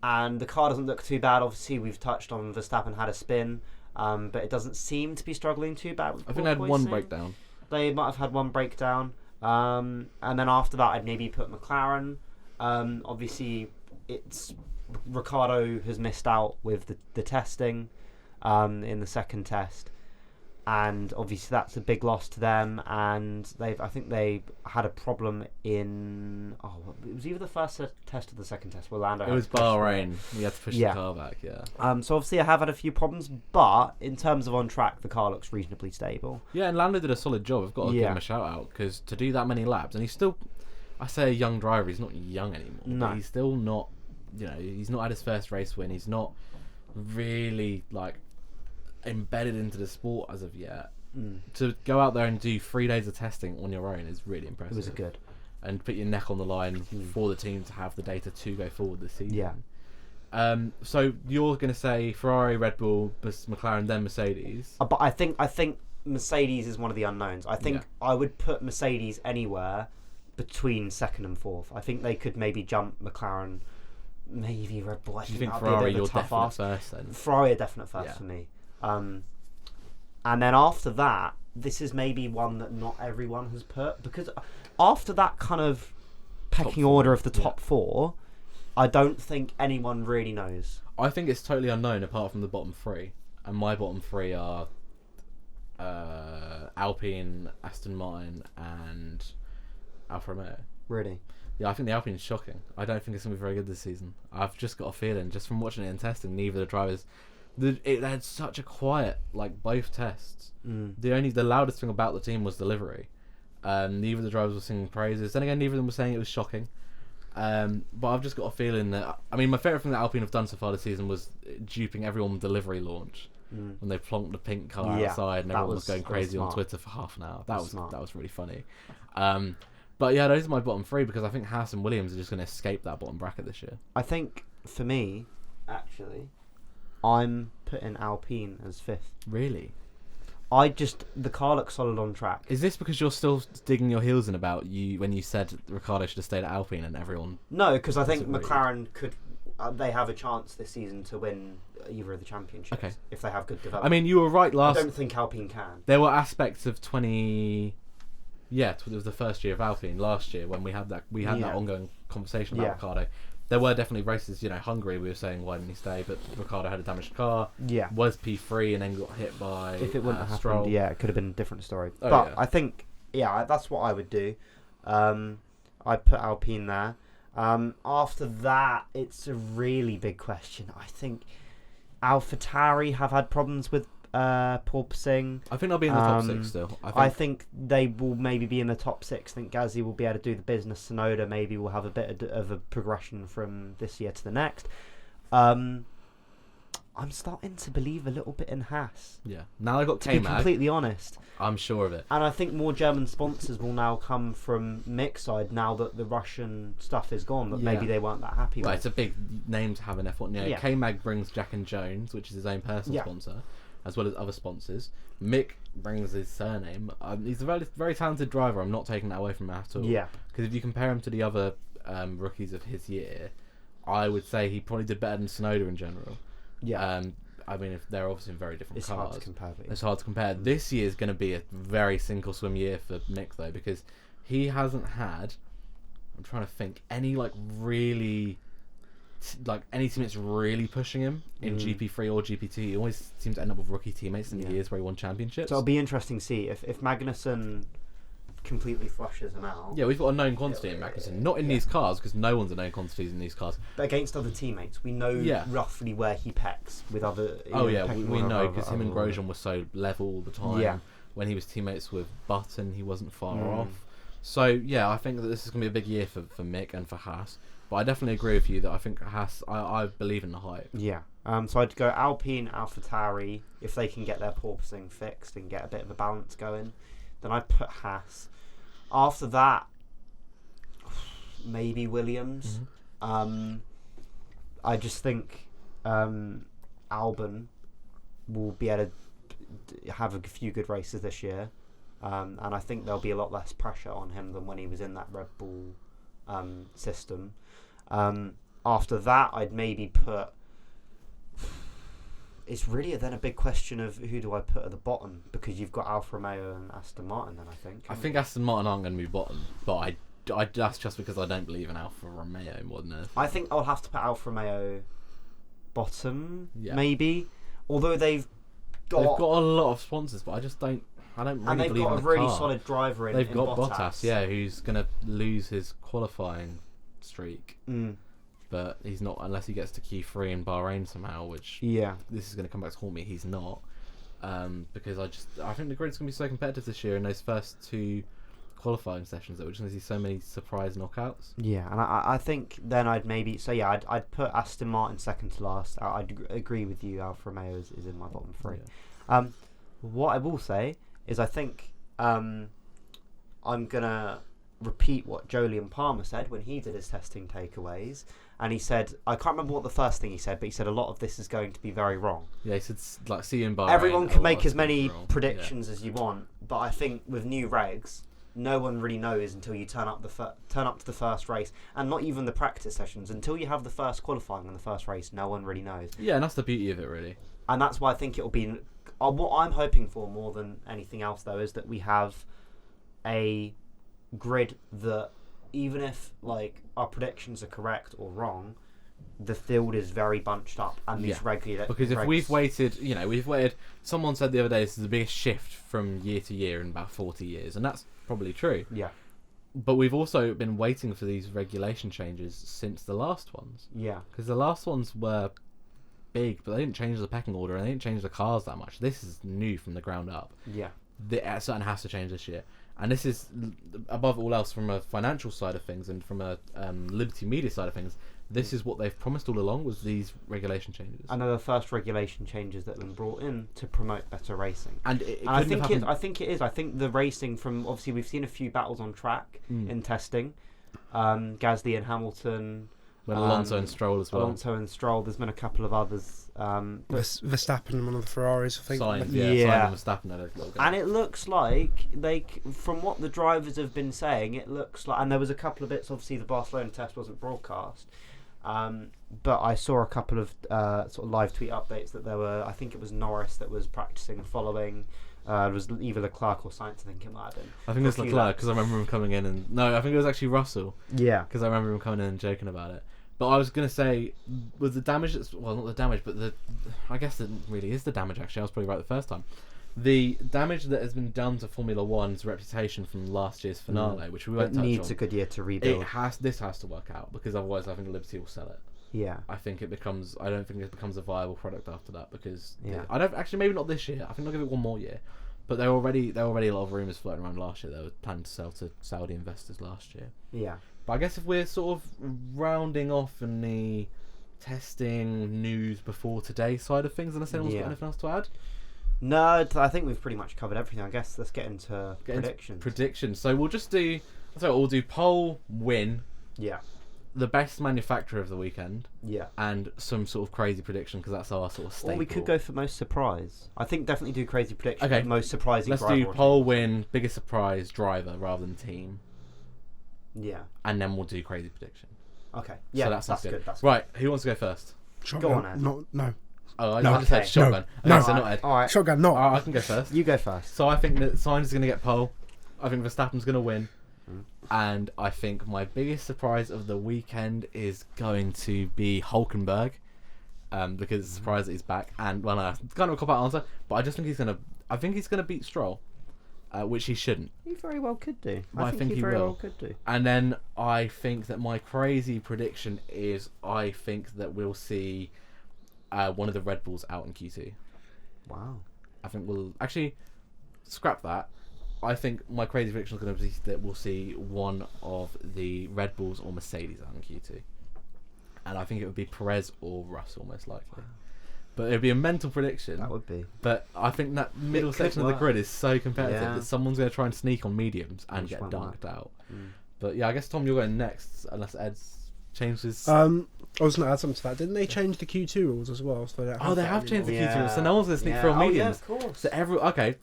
the car doesn't look too bad. Obviously, we've touched on Verstappen had a spin, but it doesn't seem to be struggling too bad. I think they had one breakdown. They might have had one breakdown. And then after that, I'd maybe put McLaren. Obviously, it's Ricciardo has missed out with the testing in the second test. And obviously that's a big loss to them, and I think they had a problem in it was either the first test or the second test where Lando. It was Bahrain. You had to push the car back, yeah. So obviously I have had a few problems, but in terms of on track, the car looks reasonably stable. Yeah, and Lando did a solid job. I've got to give him a shout out because to do that many laps, and he's still, I say a young driver. He's not young anymore. No, but he's still not. He's not had his first race win. He's not really like embedded into the sport as of yet. To go out there and do 3 days of testing on your own is really impressive. It was good. And put your neck on the line for the team to have the data to go forward this season. Yeah. So you're going to say Ferrari, Red Bull, McLaren, then Mercedes. But I think Mercedes is one of the unknowns. I think I would put Mercedes anywhere between second and fourth. I think they could maybe jump McLaren, maybe Red Bull. Do you think Ferrari you're definite first then? Ferrari are definite first for me. And then after that, this is maybe one that not everyone has put, because after that kind of pecking order of the top four, I don't think anyone really knows. I think it's totally unknown apart from the bottom three, and my bottom three are Alpine, Aston Martin, and Alfa Romeo. Really? Yeah, I think the Alpine's shocking. I don't think it's going to be very good this season. I've just got a feeling, just from watching it in testing, neither of the drivers... It had such a quiet, both tests. The loudest thing about the team was delivery. Neither of the drivers were singing praises. Then again, neither of them were saying it was shocking. But I've just got a feeling that... I mean, my favourite thing that Alpine have done so far this season was duping everyone with delivery launch. When they plonked the pink car outside and everyone was going crazy on Twitter for half an hour. That was really funny. But yeah, those are my bottom three because I think Haas and Williams are just going to escape that bottom bracket this year. I think for me, actually, I'm putting Alpine as 5th. Really? The car looks solid on track. Is this because you're still digging your heels in about you when you said Ricciardo should have stayed at Alpine and everyone? No, because I think disagreed? McLaren could. They have a chance this season to win either of the championships if they have good development. I mean, you were right I last. don't think Alpine can. There were aspects of 20. Yeah, it was the first year of Alpine last year when we had that ongoing conversation about Ricciardo. There were definitely races, Hungary. We were saying why didn't he stay, but Ricciardo had a damaged car. Yeah, was P3 and then got hit by. If it wouldn't have Stroll. happened, it could have been a different story. Oh, but yeah. I think, that's what I would do. I'd put Alpine there. After that, it's a really big question. I think AlphaTauri have had problems with porpoising. I think they'll be in the top 6 still. I think they will maybe be in the top 6. I think Gasly will be able to do the business. Tsunoda maybe will have a bit of a progression from this year to the next. I'm starting to believe a little bit in Haas. Yeah. Now they've got To be K-Mag. completely honest. I'm sure of it. And I think more German sponsors will now come from Mick's side now that the Russian stuff is gone, that maybe they weren't that happy Well, with. it's a big name to have in F1. Yeah. K-Mag brings Jack and Jones, which is his own personal sponsor, as well as other sponsors. Mick brings his surname. He's a very, very talented driver. I'm not taking that away from him at all. Yeah. Because if you compare him to the other rookies of his year, I would say he probably did better than Tsunoda in general. Yeah. I mean, if they're obviously in very different It's cars. hard to compare. It's hard to compare. This year is going to be a very sink or swim year for Mick, though, because he hasn't had, I'm trying to think, any really, any team that's really pushing him in GP3 or GP2. He always seems to end up with rookie teammates in the years where he won championships. So it'll be interesting to see if Magnussen completely flushes him out. Yeah, we've got a known quantity in Magnussen. Not in these cars, because no one's a known quantity in these cars. But against other teammates, we know roughly where he pecks with other. We know, because him and Grosjean were so level all the time. Yeah. When he was teammates with Button, he wasn't far off. So, yeah, I think that this is going to be a big year for Mick and for Haas. But I definitely agree with you that I think Haas, I believe in the hype. Yeah. So I'd go Alpine, AlphaTauri, if they can get their porpoising fixed and get a bit of a balance going. Then I'd put Haas. After that, maybe Williams. I just think Albon will be able to have a few good races this year. And I think there'll be a lot less pressure on him than when he was in that Red Bull system. After that, I'd maybe put... It's really then a big question of who do I put at the bottom, because you've got Alfa Romeo and Aston Martin then, I think. I think Aston Martin aren't going to be bottom, but I that's just because I don't believe in Alfa Romeo more than anything. I think I'll have to put Alfa Romeo bottom, maybe. Although they've got a lot of sponsors, but I don't really believe in the car. And they've got a really solid driver in They've got Bottas. Who's going to lose his qualifying streak. But he's not, unless he gets to Q3 in Bahrain somehow, which this is going to come back to haunt me. He's not, because I think the grid's going to be so competitive this year in those first 2 qualifying sessions that we're just going to see so many surprise knockouts. Yeah, and I think then I'd maybe I'd put Aston Martin second to last. I'd agree with you. Alfa Romeo is in my bottom 3. Yeah. What I will say is I think I'm gonna repeat what Jolyon Palmer said when he did his testing takeaways. And he said, I can't remember what the first thing he said, but he said a lot of this is going to be very wrong. Yeah, he said, see you in Bahrain. Everyone can make as many predictions as you want, but I think with new regs, no one really knows until you turn up to the first race, and not even the practice sessions. Until you have the first qualifying and the first race, no one really knows. Yeah, and that's the beauty of it, really. And that's why I think it'll be... what I'm hoping for more than anything else, though, is that we have a grid that... Even if our predictions are correct or wrong, the field is very bunched up, and these regular. Because if we've waited. Someone said the other day this is the biggest shift from year to year in about 40 years, and that's probably true. Yeah. But we've also been waiting for these regulation changes since the last ones. Yeah. Because the last ones were big, but they didn't change the pecking order, and they didn't change the cars that much. This is new from the ground up. Yeah. Something has to change this year. And this is, above all else, from a financial side of things and from a Liberty Media side of things, this is what they've promised all along, was these regulation changes. And they're the first regulation changes that have been brought in to promote better racing. And I think it is. I think the racing from, obviously we've seen a few battles on track in testing. Gasly and Hamilton. Alonso and Stroll as well. Alonso and Stroll. There's been a couple of others. Verstappen and one of the Ferraris, I think. Sainz and Verstappen. And it looks like from what the drivers have been saying, it looks like, and there was a couple of bits. Obviously, the Barcelona test wasn't broadcast, but I saw a couple of sort of live tweet updates that there were. I think it was Norris that was practicing following. It was either Leclerc or Sainz, I think it might have been. I think it was Leclerc, because I remember him coming in and... No, I think it was actually Russell. Yeah. Because I remember him coming in and joking about it. But I was going to say, with the damage that's... Well, not the damage, but the... I guess it really is the damage, actually. I was probably right the first time. The damage that has been done to Formula One's reputation from last year's finale, which we won't touch on... It needs a good year to rebuild. This has to work out, because otherwise I think Liberty will sell it. Yeah. I think it becomes... I don't think it becomes a viable product after that, because... Yeah. I don't... Actually, maybe not this year. I think they'll give it one more year. But there were already a lot of rumours floating around last year. They were planning to sell to Saudi investors last year. Yeah. But I guess if we're sort of rounding off in the testing news before today side of things, unless anyone's got anything else to add? No, I think we've pretty much covered everything. I guess let's get into predictions. Predictions. So we'll just do... So we'll do pole, win. Yeah. The best manufacturer of the weekend. Yeah. And some sort of crazy prediction, because that's our sort of staple. Or we could go for most surprise. I think definitely do crazy prediction. Okay. Most surprising Let's driver. do pole, win, biggest surprise, driver rather than team. Yeah. And then we'll do crazy prediction. Okay. Yeah, so that's good. That's right, who wants to go first? Shotgun. Go on, Ed. No. Oh, I No. just said shotgun. No. Okay, so not Ed. All right. Shotgun, no. I can go first. You go first. So I think that Sainz is going to get pole. I think Verstappen's going to win. And I think my biggest surprise of the weekend is going to be Hülkenberg, because it's a surprise that he's back. And well, no, it's kind of a cop-out answer, but I just think he's going to. I think he's going to beat Stroll, which he shouldn't. He very well could do. I think he very will. well could do. And then I think that my crazy prediction is I think that we'll see one of the Red Bulls out in Q2. Wow. I think we'll actually scrap that. I think my crazy prediction is going to be that we'll see one of the Red Bulls or Mercedes out in Q2. And I think it would be Perez or Russell, most likely. But it would be a mental prediction. That would be. But I think that middle section of the grid is so competitive that someone's going to try and sneak on mediums and get dunked out. But yeah, I guess, Tom, you're going next, unless Ed's changed his... I was going to add something to that. Didn't they change the Q2 rules as well? So they have changed the Q2 rules, so no one's going to sneak through on mediums. Yeah, of course. So okay,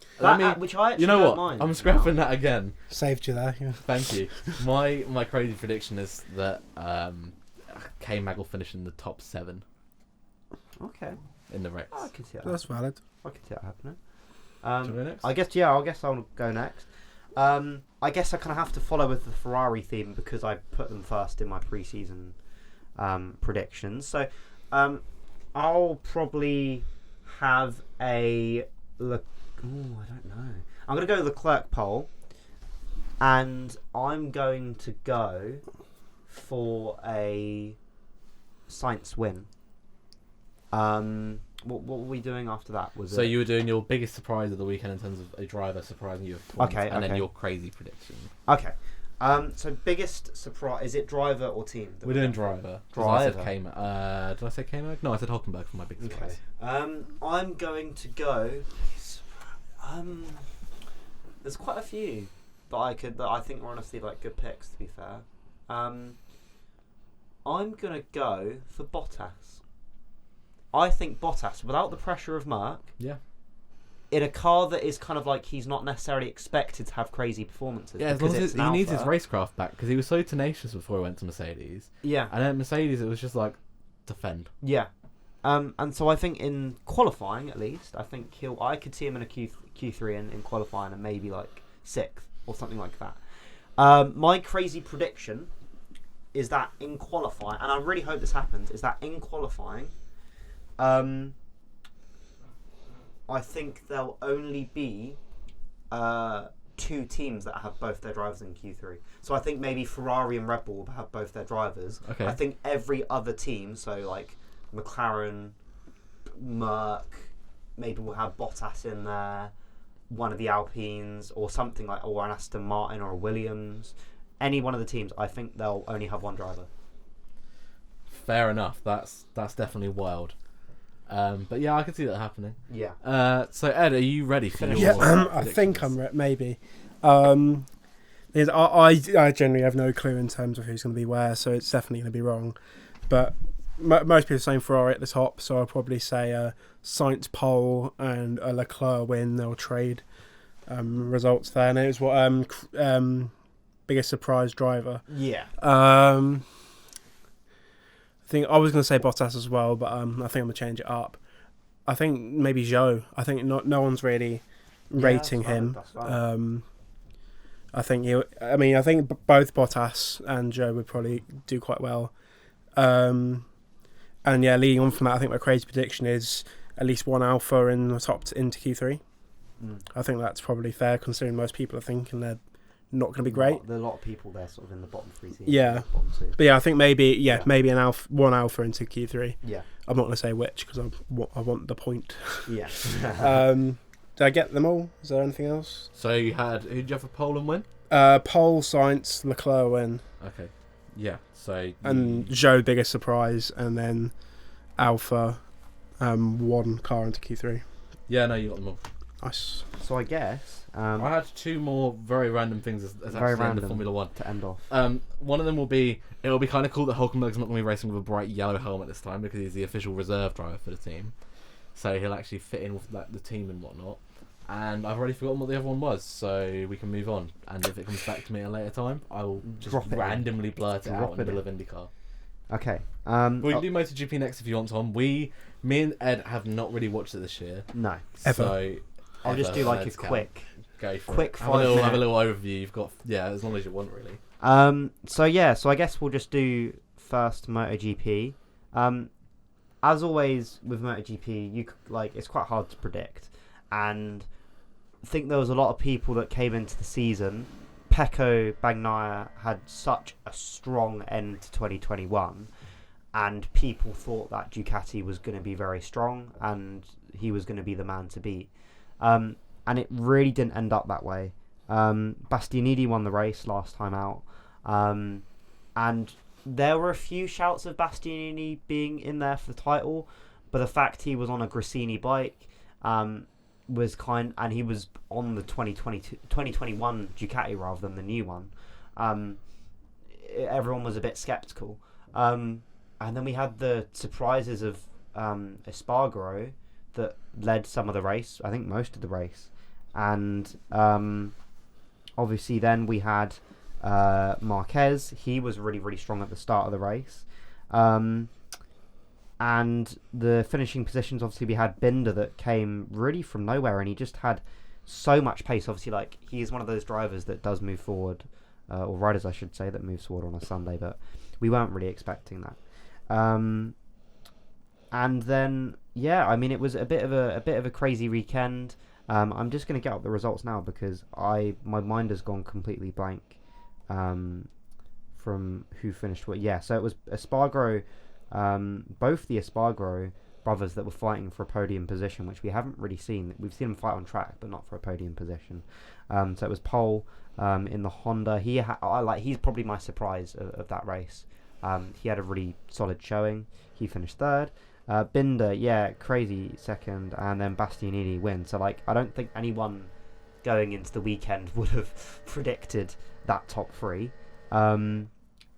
Which I actually you know don't what? mind. I'm scrapping that again. Saved you there. Yeah. Thank you. My crazy prediction is that K-Mag will finish in the top 7. Okay. In the race. I can see that. That's valid. I can see that happening. Do you go next? I guess I'll go next. I guess I kind of have to follow with the Ferrari theme because I put them first in my pre-season predictions. So I'll probably have I don't know. I'm going to go Leclerc pole, and I'm going to go for a Sainz win. What were we doing after that? You were doing your biggest surprise of the weekend in terms of a driver surprising you with points, and then your crazy prediction. Okay. So biggest surprise, is it driver or team? We're doing driver. Driver. I said K-Mag. Did I say K-Mag? No, I said Hülkenberg for my biggest surprise. I'm going to go. There's quite a few that I think are honestly like good picks. To be fair, I'm gonna go for Bottas. I think Bottas, without the pressure of Merc, in a car that is kind of like he's not necessarily expected to have crazy performances. Yeah, as long as he needs his racecraft back, because he was so tenacious before he went to Mercedes. Yeah. And at Mercedes, it was just like, defend. Yeah. And so I think in qualifying, at least, I could see him in a Q3 in qualifying and maybe like 6th or something like that. My crazy prediction is that in qualifying, and I really hope this happens, is that in qualifying, I think there'll only be 2 teams that have both their drivers in Q3. So I think maybe Ferrari and Red Bull will have both their drivers. Okay. I think every other team, so like McLaren, Merc, maybe we'll have Bottas in there. one of the Alpines or something like, or an Aston Martin or a Williams, any one of the teams, I think they'll only have one driver. Fair enough. That's definitely wild. But yeah, I can see that happening. Yeah. So Ed, are you ready for your? Yeah, I think I'm maybe. I generally have no clue in terms of who's going to be where, so it's definitely going to be wrong. But most people are saying Ferrari at the top, so I'll probably say Sainz pole and a Leclerc win. They'll trade results there. And it was what biggest surprise driver. Yeah. I think I was going to say Bottas as well, but I think I'm going to change it up. I think maybe Zhou. I think no one's really rating him. That's fine. I think I think both Bottas and Zhou would probably do quite well. And yeah, leading on from that, I think my crazy prediction is at least one Alpha in the top into Q3. I think that's probably fair, considering most people are thinking they're not going to be great. There are a lot of people there sort of in the bottom 3 teams. Yeah. But yeah, I think maybe an one Alpha into Q3. Yeah. I'm not going to say which because I want the point. Yeah. Did I get them all? Is there anything else? So you had who did you have for pole and win? Pole, Sainz, Leclerc win. Okay. Yeah. So And Zhou biggest surprise, and then Alpha, one car into Q3. Yeah, no, you got them all. Nice. So I guess I had 2 more very random things as very actually in random the Formula 1 to end off. One of them will be it'll be kind of cool that Hulkenberg's not going to be racing with a bright yellow helmet this time because he's the official reserve driver for the team, so he'll actually fit in with the team and whatnot. And I've already forgotten what the other one was, so we can move on. And if it comes back to me at a later time, I will just randomly blurt it out in the middle of IndyCar. Okay. We can do MotoGP next if you want, Tom. Me and Ed have not really watched it this year. No. So I'll just do like a quick go for quick it. 5 minute. Have a little overview. You've got as long as you want, really. So I guess we'll just do first MotoGP. As always with MotoGP, it's quite hard to predict, and I think there was a lot of people that came into the season. Pecco Bagnaia had such a strong end to 2021, and people thought that Ducati was going to be very strong and he was going to be the man to beat. And it really didn't end up that way. Bastianini won the race last time out, and there were a few shouts of Bastianini being in there for the title, but the fact he was on a Gresini bike and he was on the 2021 Ducati rather than the new one, everyone was a bit sceptical. And then we had the surprises of Espargaro that led some of the race, I think most of the race, and obviously then we had Marquez. He was really, really strong at the start of the race. And the finishing positions, obviously we had Binder that came really from nowhere, and he just had so much pace. Obviously, he is one of those drivers that does move forward, or riders I should say, that moves forward on a Sunday, but we weren't really expecting that. And then it was a bit of a crazy weekend. I'm just going to get up the results now because my mind has gone completely blank from who finished what. Yeah, so it was Espargaro. Both the Espargaro brothers that were fighting for a podium position, which we haven't really seen. We've seen them fight on track, but not for a podium position. So it was Pole in the Honda. He's probably my surprise of that race. He had a really solid showing. He finished third. Binder, crazy second, and then Bastianini win. So I don't think anyone going into the weekend would have predicted that top 3. And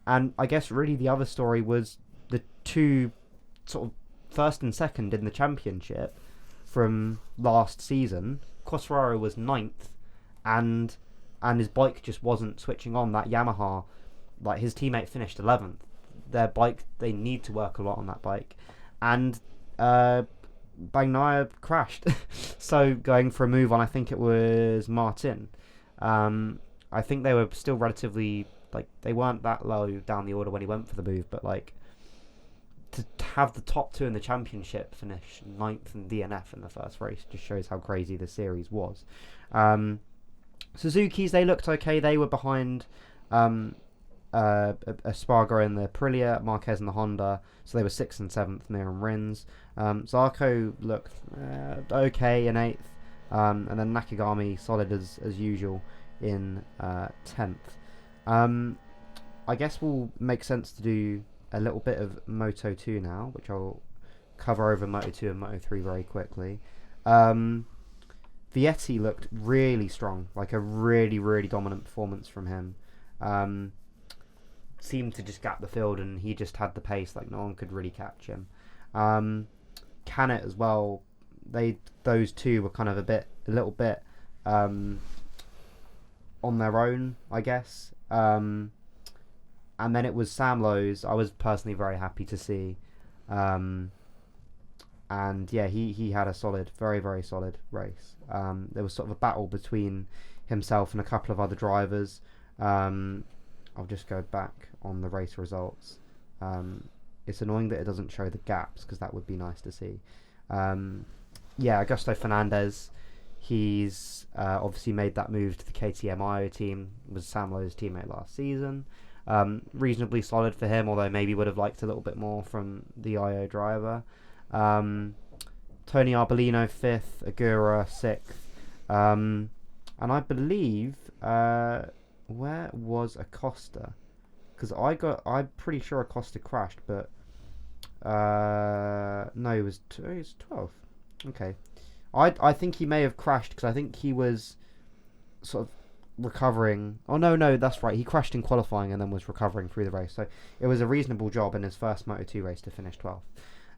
I guess really the other story was the 2 sort of first and second in the championship from last season. Quartararo was 9th, and his bike just wasn't switching on. That Yamaha, his teammate finished 11th. Their bike, they need to work a lot on that bike. And Bagnaia crashed. So going for a move on, I think it was Martin. I think they were still relatively, they weren't that low down the order when he went for the move, but to have the top 2 in the championship finish 9th in DNF in the first race just shows how crazy the series was. Suzuki's, they looked okay. They were behind Espargaro in the Aprilia, Marquez in the Honda, so they were 6th and 7th, Mir and Rins. Zarco looked okay in 8th. And then Nakagami solid as usual in 10th. I guess we'll make sense to do a little bit of Moto 2 now, which I'll cover over Moto 2 and Moto 3 very quickly. Vietti looked really strong, like a really, really dominant performance from him. Seemed to just gap the field, and he just had the pace, like no one could really catch him. Canet as well, those two were kind of a little bit on their own, I guess. And then it was Sam Lowes. I was personally very happy to see. And yeah, he had a solid, very, very solid race. There was sort of a battle between himself and a couple of other drivers. I'll just go back on the race results. It's annoying that it doesn't show the gaps, because that would be nice to see. Yeah, Augusto Fernandez, he's obviously made that move to the KTM IO team, was Sam Lowe's teammate last season. Reasonably solid for him, although maybe would have liked a little bit more from the IO driver. Tony Arbolino 5th, Agura 6th. And I believe, where was Acosta? Because I'm pretty sure Acosta crashed, but no, he was 12th. Okay, I think he may have crashed, because I think he was sort of recovering. Oh no, that's right. He crashed in qualifying and then was recovering through the race. So it was a reasonable job in his first Moto2 race to finish 12th.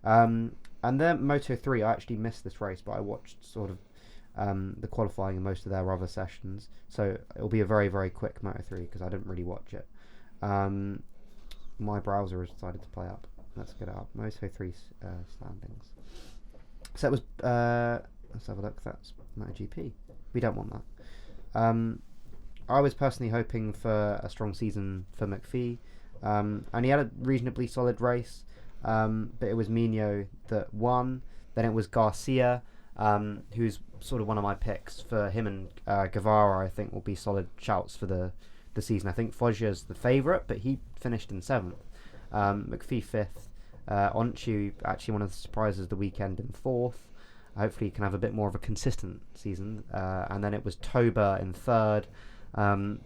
And then Moto3, I actually missed this race, but I watched sort of the qualifying and most of their other sessions. So it'll be a very, very quick Moto3, because I didn't really watch it. My browser has decided to play up. Let's get it up. Moto3 standings. So it was, let's have a look. That's MotoGP. We don't want that. I was personally hoping for a strong season for McPhee. And he had a reasonably solid race. But it was Mino that won. Then it was Garcia, who's sort of one of my picks. For him and Guevara, I think will be solid shouts for the season. I think Foggia's the favourite, but he finished in 7th. McPhee 5th. Onchu, actually one of the surprises of the weekend, in 4th. Hopefully he can have a bit more of a consistent season. And then it was Toba in 3rd.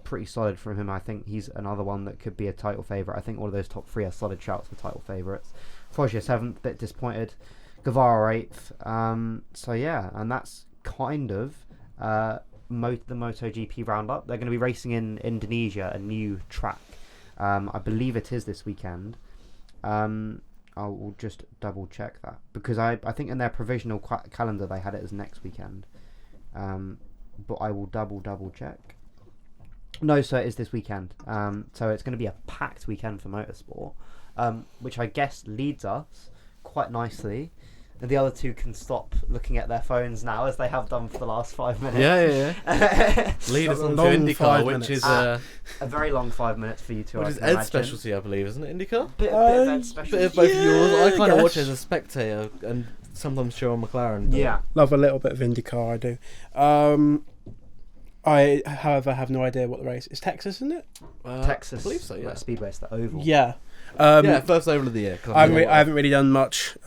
Pretty solid from him. I think he's another one that could be a title favourite. I think all of those top 3 are solid shouts for title favourites. Foggia 7th, bit disappointed. Guevara 8th. So yeah, and that's kind of the MotoGP roundup. They're going to be racing in Indonesia, a new track. I believe it is this weekend. I will just double check that, because I think in their provisional calendar they had it as next weekend. But I will double check. No, so it is this weekend. So it's going to be a packed weekend for motorsport, which I guess leads us quite nicely. And the other two can stop looking at their phones now, as they have done for the last 5 minutes. Yeah. Lead us on to IndyCar, which is a very long 5 minutes for you two. Which is Ed's specialty, I believe, isn't it? IndyCar. Bit of Ed's specialty. Bit of both yours. I kind of watch it as a spectator, and sometimes show on McLaren. Yeah, love a little bit of IndyCar. I do. I, however, have no idea what the race is. Texas, isn't it? Texas. I believe so. Yeah. Speedway, it's the oval. Yeah. First oval of the year. I haven't really done much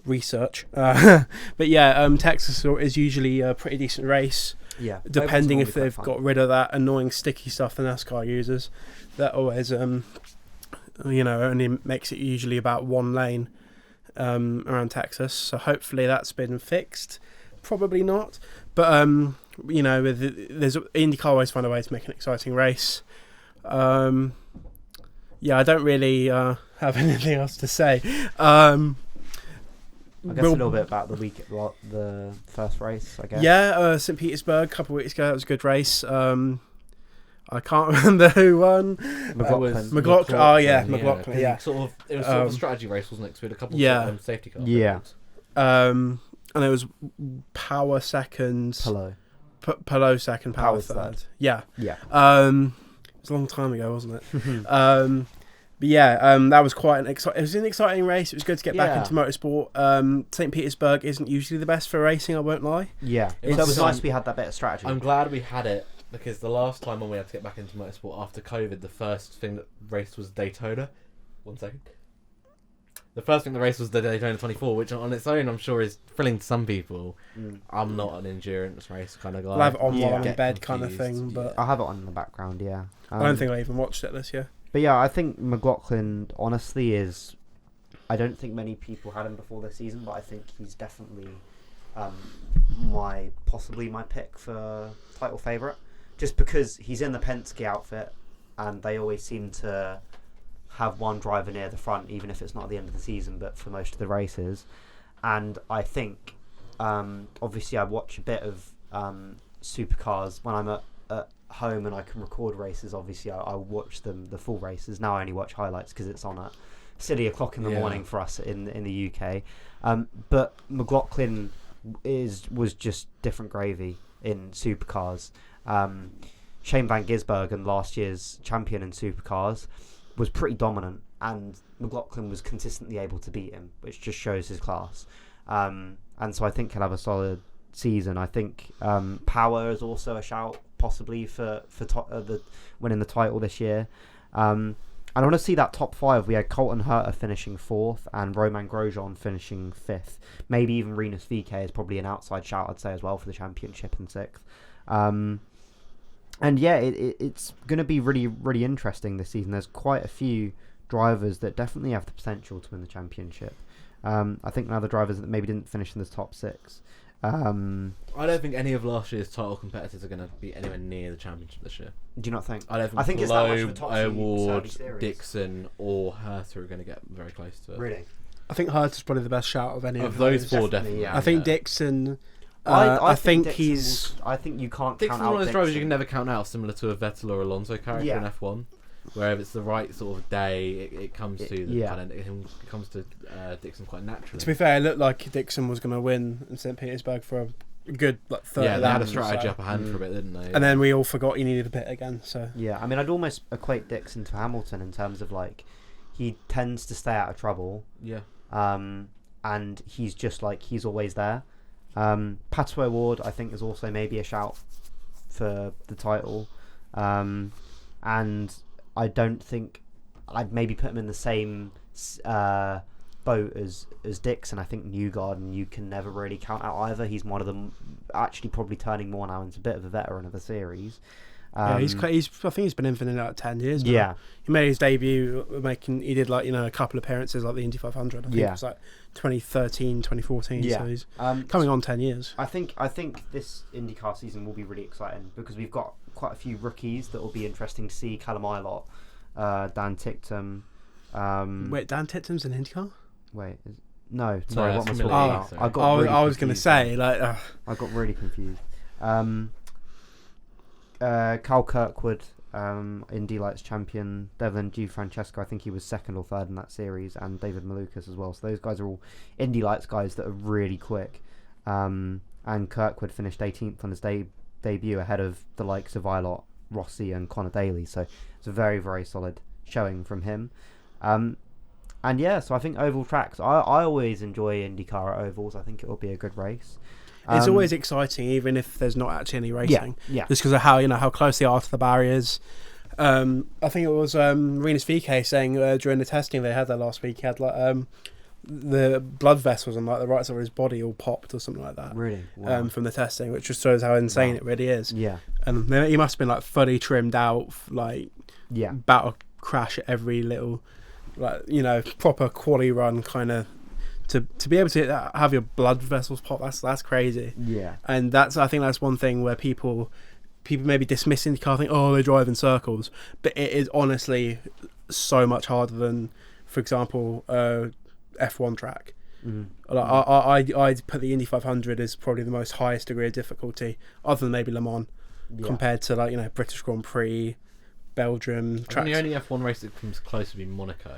research, but yeah, Texas is usually a pretty decent race. Yeah. Depending if they've got rid of that annoying sticky stuff the NASCAR uses, that always only makes it usually about one lane around Texas. So hopefully that's been fixed. Probably not, but there's IndyCar always find a way to make an exciting race. Yeah, I don't really have anything else to say. I guess a little bit about the first race, I guess. Yeah, St. Petersburg a couple of weeks ago. That was a good race. I can't remember who won. McLaughlin. Oh yeah, McLaughlin. Yeah. Sort of. It was sort of a strategy race, wasn't it? Because we had a couple of safety cars. Yeah. And it was Power second. Pelot second. Power third. Yeah. Yeah. It was a long time ago, wasn't it? But yeah, that was quite an exciting. It was an exciting race. It was good to get back into motorsport. St. Petersburg isn't usually the best for racing. I won't lie. Yeah, so it was nice we had that bit of strategy. I'm glad we had it, because the last time when we had to get back into motorsport after COVID, the first thing that raced was Daytona. 1 second. The first thing the race was the Daytona 24, which on its own I'm sure is thrilling to some people. I'm not an endurance race kind of guy. I'll have it on while I'm in Get bed kind of confused, thing, but I'll have it on in the background, yeah. I don't think I even watched it this year. But yeah, I think McLaughlin, honestly, is... I don't think many people had him before this season, but I think he's definitely possibly my pick for title favourite. Just because he's in the Penske outfit, and they always seem to have one driver near the front, even if it's not at the end of the season, but for most of the races. And I think, obviously, I watch a bit of supercars when I'm at home and I can record races. Obviously, I watch the full races. Now I only watch highlights because it's on at silly o'clock in the morning for us in the UK. But McLaughlin was just different gravy in supercars. Shane Van Gisbergen, last year's champion in supercars, was pretty dominant, and McLaughlin was consistently able to beat him, which just shows his class. And so I think he'll have a solid season. I think Power is also a shout, possibly for winning the title this year. And I want to see that top 5. We had Colton Herta finishing 4th and Romain Grosjean finishing 5th. Maybe even Rinus VeeKay is probably an outside shout, I'd say, as well, for the championship in 6th. And yeah, it's going to be really, really interesting this season. There's quite a few drivers that definitely have the potential to win the championship. I think now the drivers that maybe didn't finish in the top 6. I don't think any of last year's title competitors are going to be anywhere near the championship this year. Do you not think? I don't think, it's that much of a top Award, series. Dixon, or Herta are going to get very close to it. Really? I think Herta's probably the best shout of any Of those four, definitely, definitely. I think Dixon. I think Dixon he's. I think you can't Dixon's count out one of those drivers you Dixon. can never count out, similar to a Vettel or Alonso character Yeah. in F1. Where if it's the right sort of day, it comes to it comes to Dixon quite naturally. To be fair, it looked like Dixon was going to win in St. Petersburg for a good 30 yeah, they had a laps, strategy so. upper hand for a bit, didn't they? And then we all forgot he needed a pit again. So Yeah, I mean, I'd almost equate Dixon to Hamilton in terms of he tends to stay out of trouble. Yeah. And he's just he's always there. Pato O'Ward, I think, is also maybe a shout for the title. And I don't think I'd maybe put him in the same boat as Dixon. I think Newgarden you can never really count out either. He's one of them, actually probably turning more now into a bit of a veteran of the series. yeah, he's. I think he's been in for like 10 years now. Yeah, he made his debut he did a couple of appearances like the Indy 500. I think it was 2013, 2014. Yeah. So he's coming on 10 years. I think this IndyCar season will be really exciting because we've got quite a few rookies that will be interesting to see. Callum Ilott, Dan Ticktum. Wait, Dan Tittum's in IndyCar? No, sorry, No, what am I that's talking Formula about? E, I got really I was going to confused say there. I got really confused. Carl Kirkwood, Indy Lights champion. Devlin DiFrancesco, I think he was 2nd or 3rd in that series, and David Malukas as well. So those guys are all Indy Lights guys that are really quick. And Kirkwood finished 18th on his debut ahead of the likes of Ilott, Rossi and Conor Daly. So it's a very, very solid showing from him. And yeah, so I think oval tracks, I always enjoy IndyCar at ovals. I think it will be a good race. It's always exciting, even if there's not actually any racing. Yeah. Just because of how close they are to the barriers. I think it was Rinus VeeKay saying during the testing they had there last week, he had the blood vessels on the right side of his body all popped or something like that. Really? Wow. From the testing, which just shows how insane it really is. Yeah. And he must have been fully trimmed out, about to crash at every little, proper quali run kind of. To be able to have your blood vessels pop, that's crazy. Yeah. And I think that's one thing where people maybe dismiss IndyCar, think, they drive in circles, but it is honestly so much harder than, for example, F1 track. I'd put the Indy 500 as probably the most highest degree of difficulty, other than maybe Le Mans, compared to British Grand Prix, Belgium tracks. The only F1 race that comes close would be Monaco.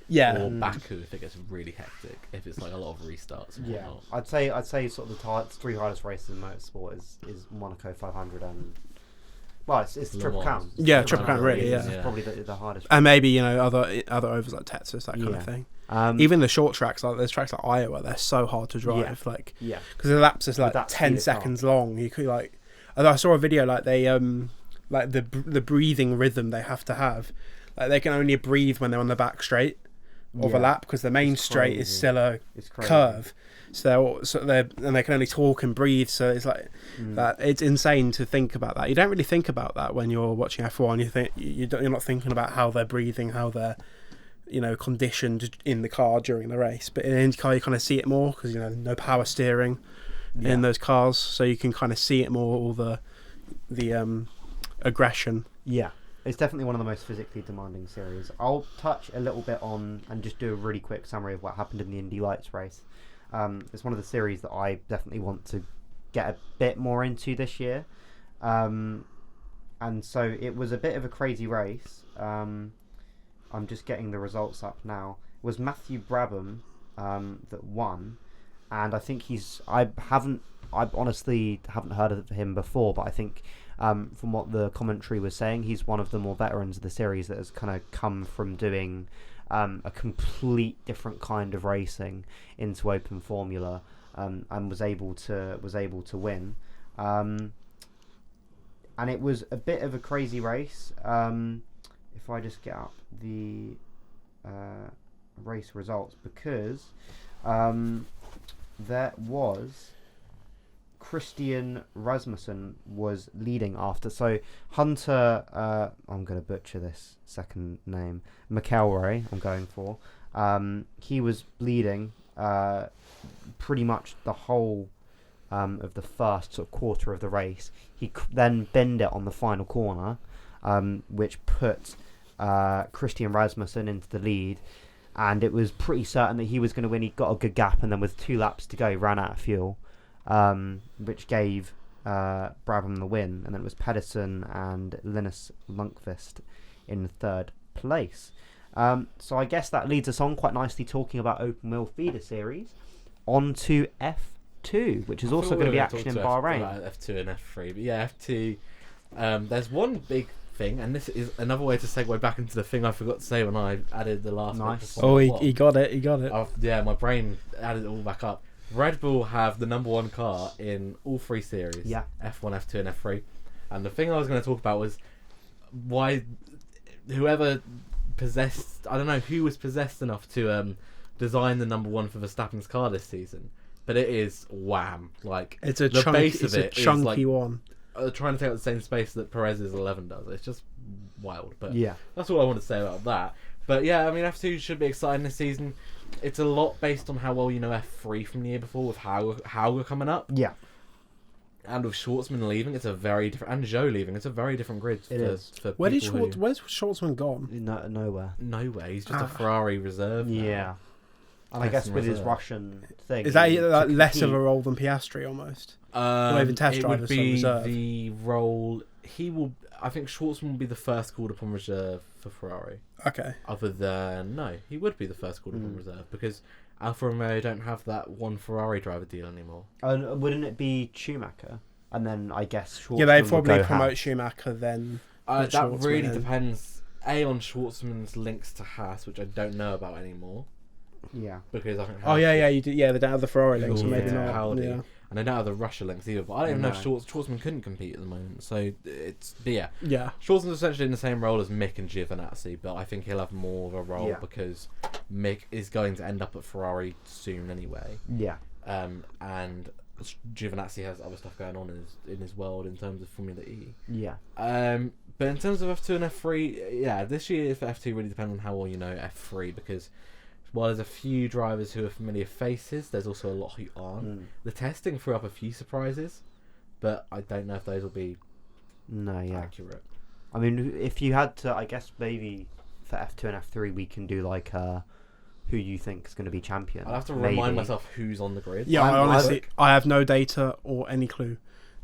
Yeah. Or Baku if it gets really hectic. If it's a lot of restarts. And Yeah. whatnot. I'd say sort of the 3 hardest races in motorsport is Monaco 500 and it's Le Triple Mans. Crown. Yeah, Triple Crown, really, yeah. It's probably the hardest. And maybe other overs like Texas, that kind of thing. Even the short tracks, there's tracks like Iowa, they're so hard to drive. Because the laps is 10 seconds long. You could I saw a video they the breathing rhythm they have to have. They can only breathe when they're on the back straight. of a lap because the main It's straight is crazy. still a It's crazy. curve. So they can only talk and breathe. So it's like that. It's insane to think about that. You don't really think about that when you're watching F1. You think you're not thinking about how they're breathing, how they're conditioned in the car during the race. But in IndyCar, you kind of see it more because no power steering in those cars, so you can kind of see it more. All the aggression. Yeah. It's definitely one of the most physically demanding series. I'll touch a little bit on and just do a really quick summary of what happened in the Indy Lights race. It's one of the series that I definitely want to get a bit more into this year. And so it was a bit of a crazy race. I'm just getting the results up now. It was Matthew Brabham that won. And I think I honestly haven't heard of him before, but I think from what the commentary was saying, he's one of the more veterans of the series that has kind of come from doing a complete different kind of racing into open formula, and was able to win. And it was a bit of a crazy race. If I just get up the race results, because there was Christian Rasmussen was leading after. So Hunter, I'm going to butcher this second name, McElroy, I'm going for. He was leading pretty much the whole of the first sort of quarter of the race. He then binned it on the final corner, which put Christian Rasmussen into the lead. And it was pretty certain that he was going to win. He got a good gap, and then with 2 laps to go, ran out of fuel, which gave Brabham the win. And then it was Pedersen and Linus Lundqvist in 3rd place. So I guess that leads us on quite nicely talking about open wheel feeder series. On to F2, which is also going to be action in Bahrain. F2 and F3, but yeah, F2. There's one big thing, and this is another way to segue back into the thing I forgot to say when I added the last Nice. Oh, he got it. yeah, my brain added it all back up. Red Bull have the number 1 car in all 3 series. Yeah. F1, F2 and F3. And the thing I was going to talk about was why whoever possessed, I don't know who was possessed enough to design the number 1 for Verstappen's car this season, but it is wham. Like, It's a the chunky, base of it's it a chunky is like one. trying to take up the same space that Perez's 11 does. It's just wild. But Yeah. that's all I want to say about that. But yeah, I mean, F2 should be exciting this season. It's a lot based on how well you know F3 from the year before, with Hauger coming up. Yeah. And with Schwartzman leaving, it's a very different, and Zhou leaving, it's a very different grid. Is. For Where's people Schwartzman gone? Nowhere. Nowhere. He's just a Ferrari reserve. now. Yeah. And I guess with his Russian thing... Is that to like less of compete- a role than Piastri almost? Not even test it drivers, would so be reserve. the role he will. I think Schwartzman will be the first called upon reserve for Ferrari. Okay. Other than he would be the first called upon reserve because Alfa Romeo don't have that one Ferrari driver deal anymore. And wouldn't it be Schumacher? And then I guess Schwartzman Yeah, they would probably go promote Haas. Schumacher then. That Schwartzman really in. depends. On Schwartzman's links to Haas, which I don't know about anymore Yeah. because I think. Oh yeah, you do. Yeah, they don't have the Ferrari links, so Yeah. maybe not. Howdy. Yeah. And I don't have the Russia links either, but I don't even know if No. Schwartzman couldn't compete at the moment. So it's yeah. Yeah. Schwartzman's essentially in the same role as Mick and Giovinazzi, but I think he'll have more of a role Yeah. because Mick is going to end up at Ferrari soon anyway. Yeah. And Giovinazzi has other stuff going on in his world in terms of Formula E. Yeah. But in terms of F2 and F3, yeah, this year for F2 really depends on how well you know F3 because while there's a few drivers who are familiar faces, there's also a lot who aren't. The testing threw up a few surprises, but I don't know if those will be accurate. I mean, if you had to, I guess maybe for F2 and F3 we can do like who you think is going to be champion. I'll have to maybe. remind myself who's on the grid. Yeah, I have no data or any clue.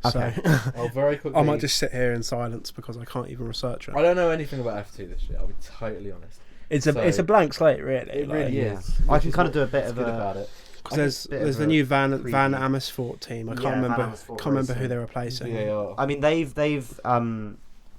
Okay. So I'll very quickly. I might just sit here in silence because I can't even research it. I don't know anything about F2 this year. I'll be totally honest. It's a blank slate, really. It really Yeah. is. I which can is kind of what- do a bit what's of good a... about it. Because bit there's of the a new Van preview. Amersfoort team. I Yeah, can't Van remember. Amersfoort Can't remember who Racing. they're replacing. VAR. I mean, they've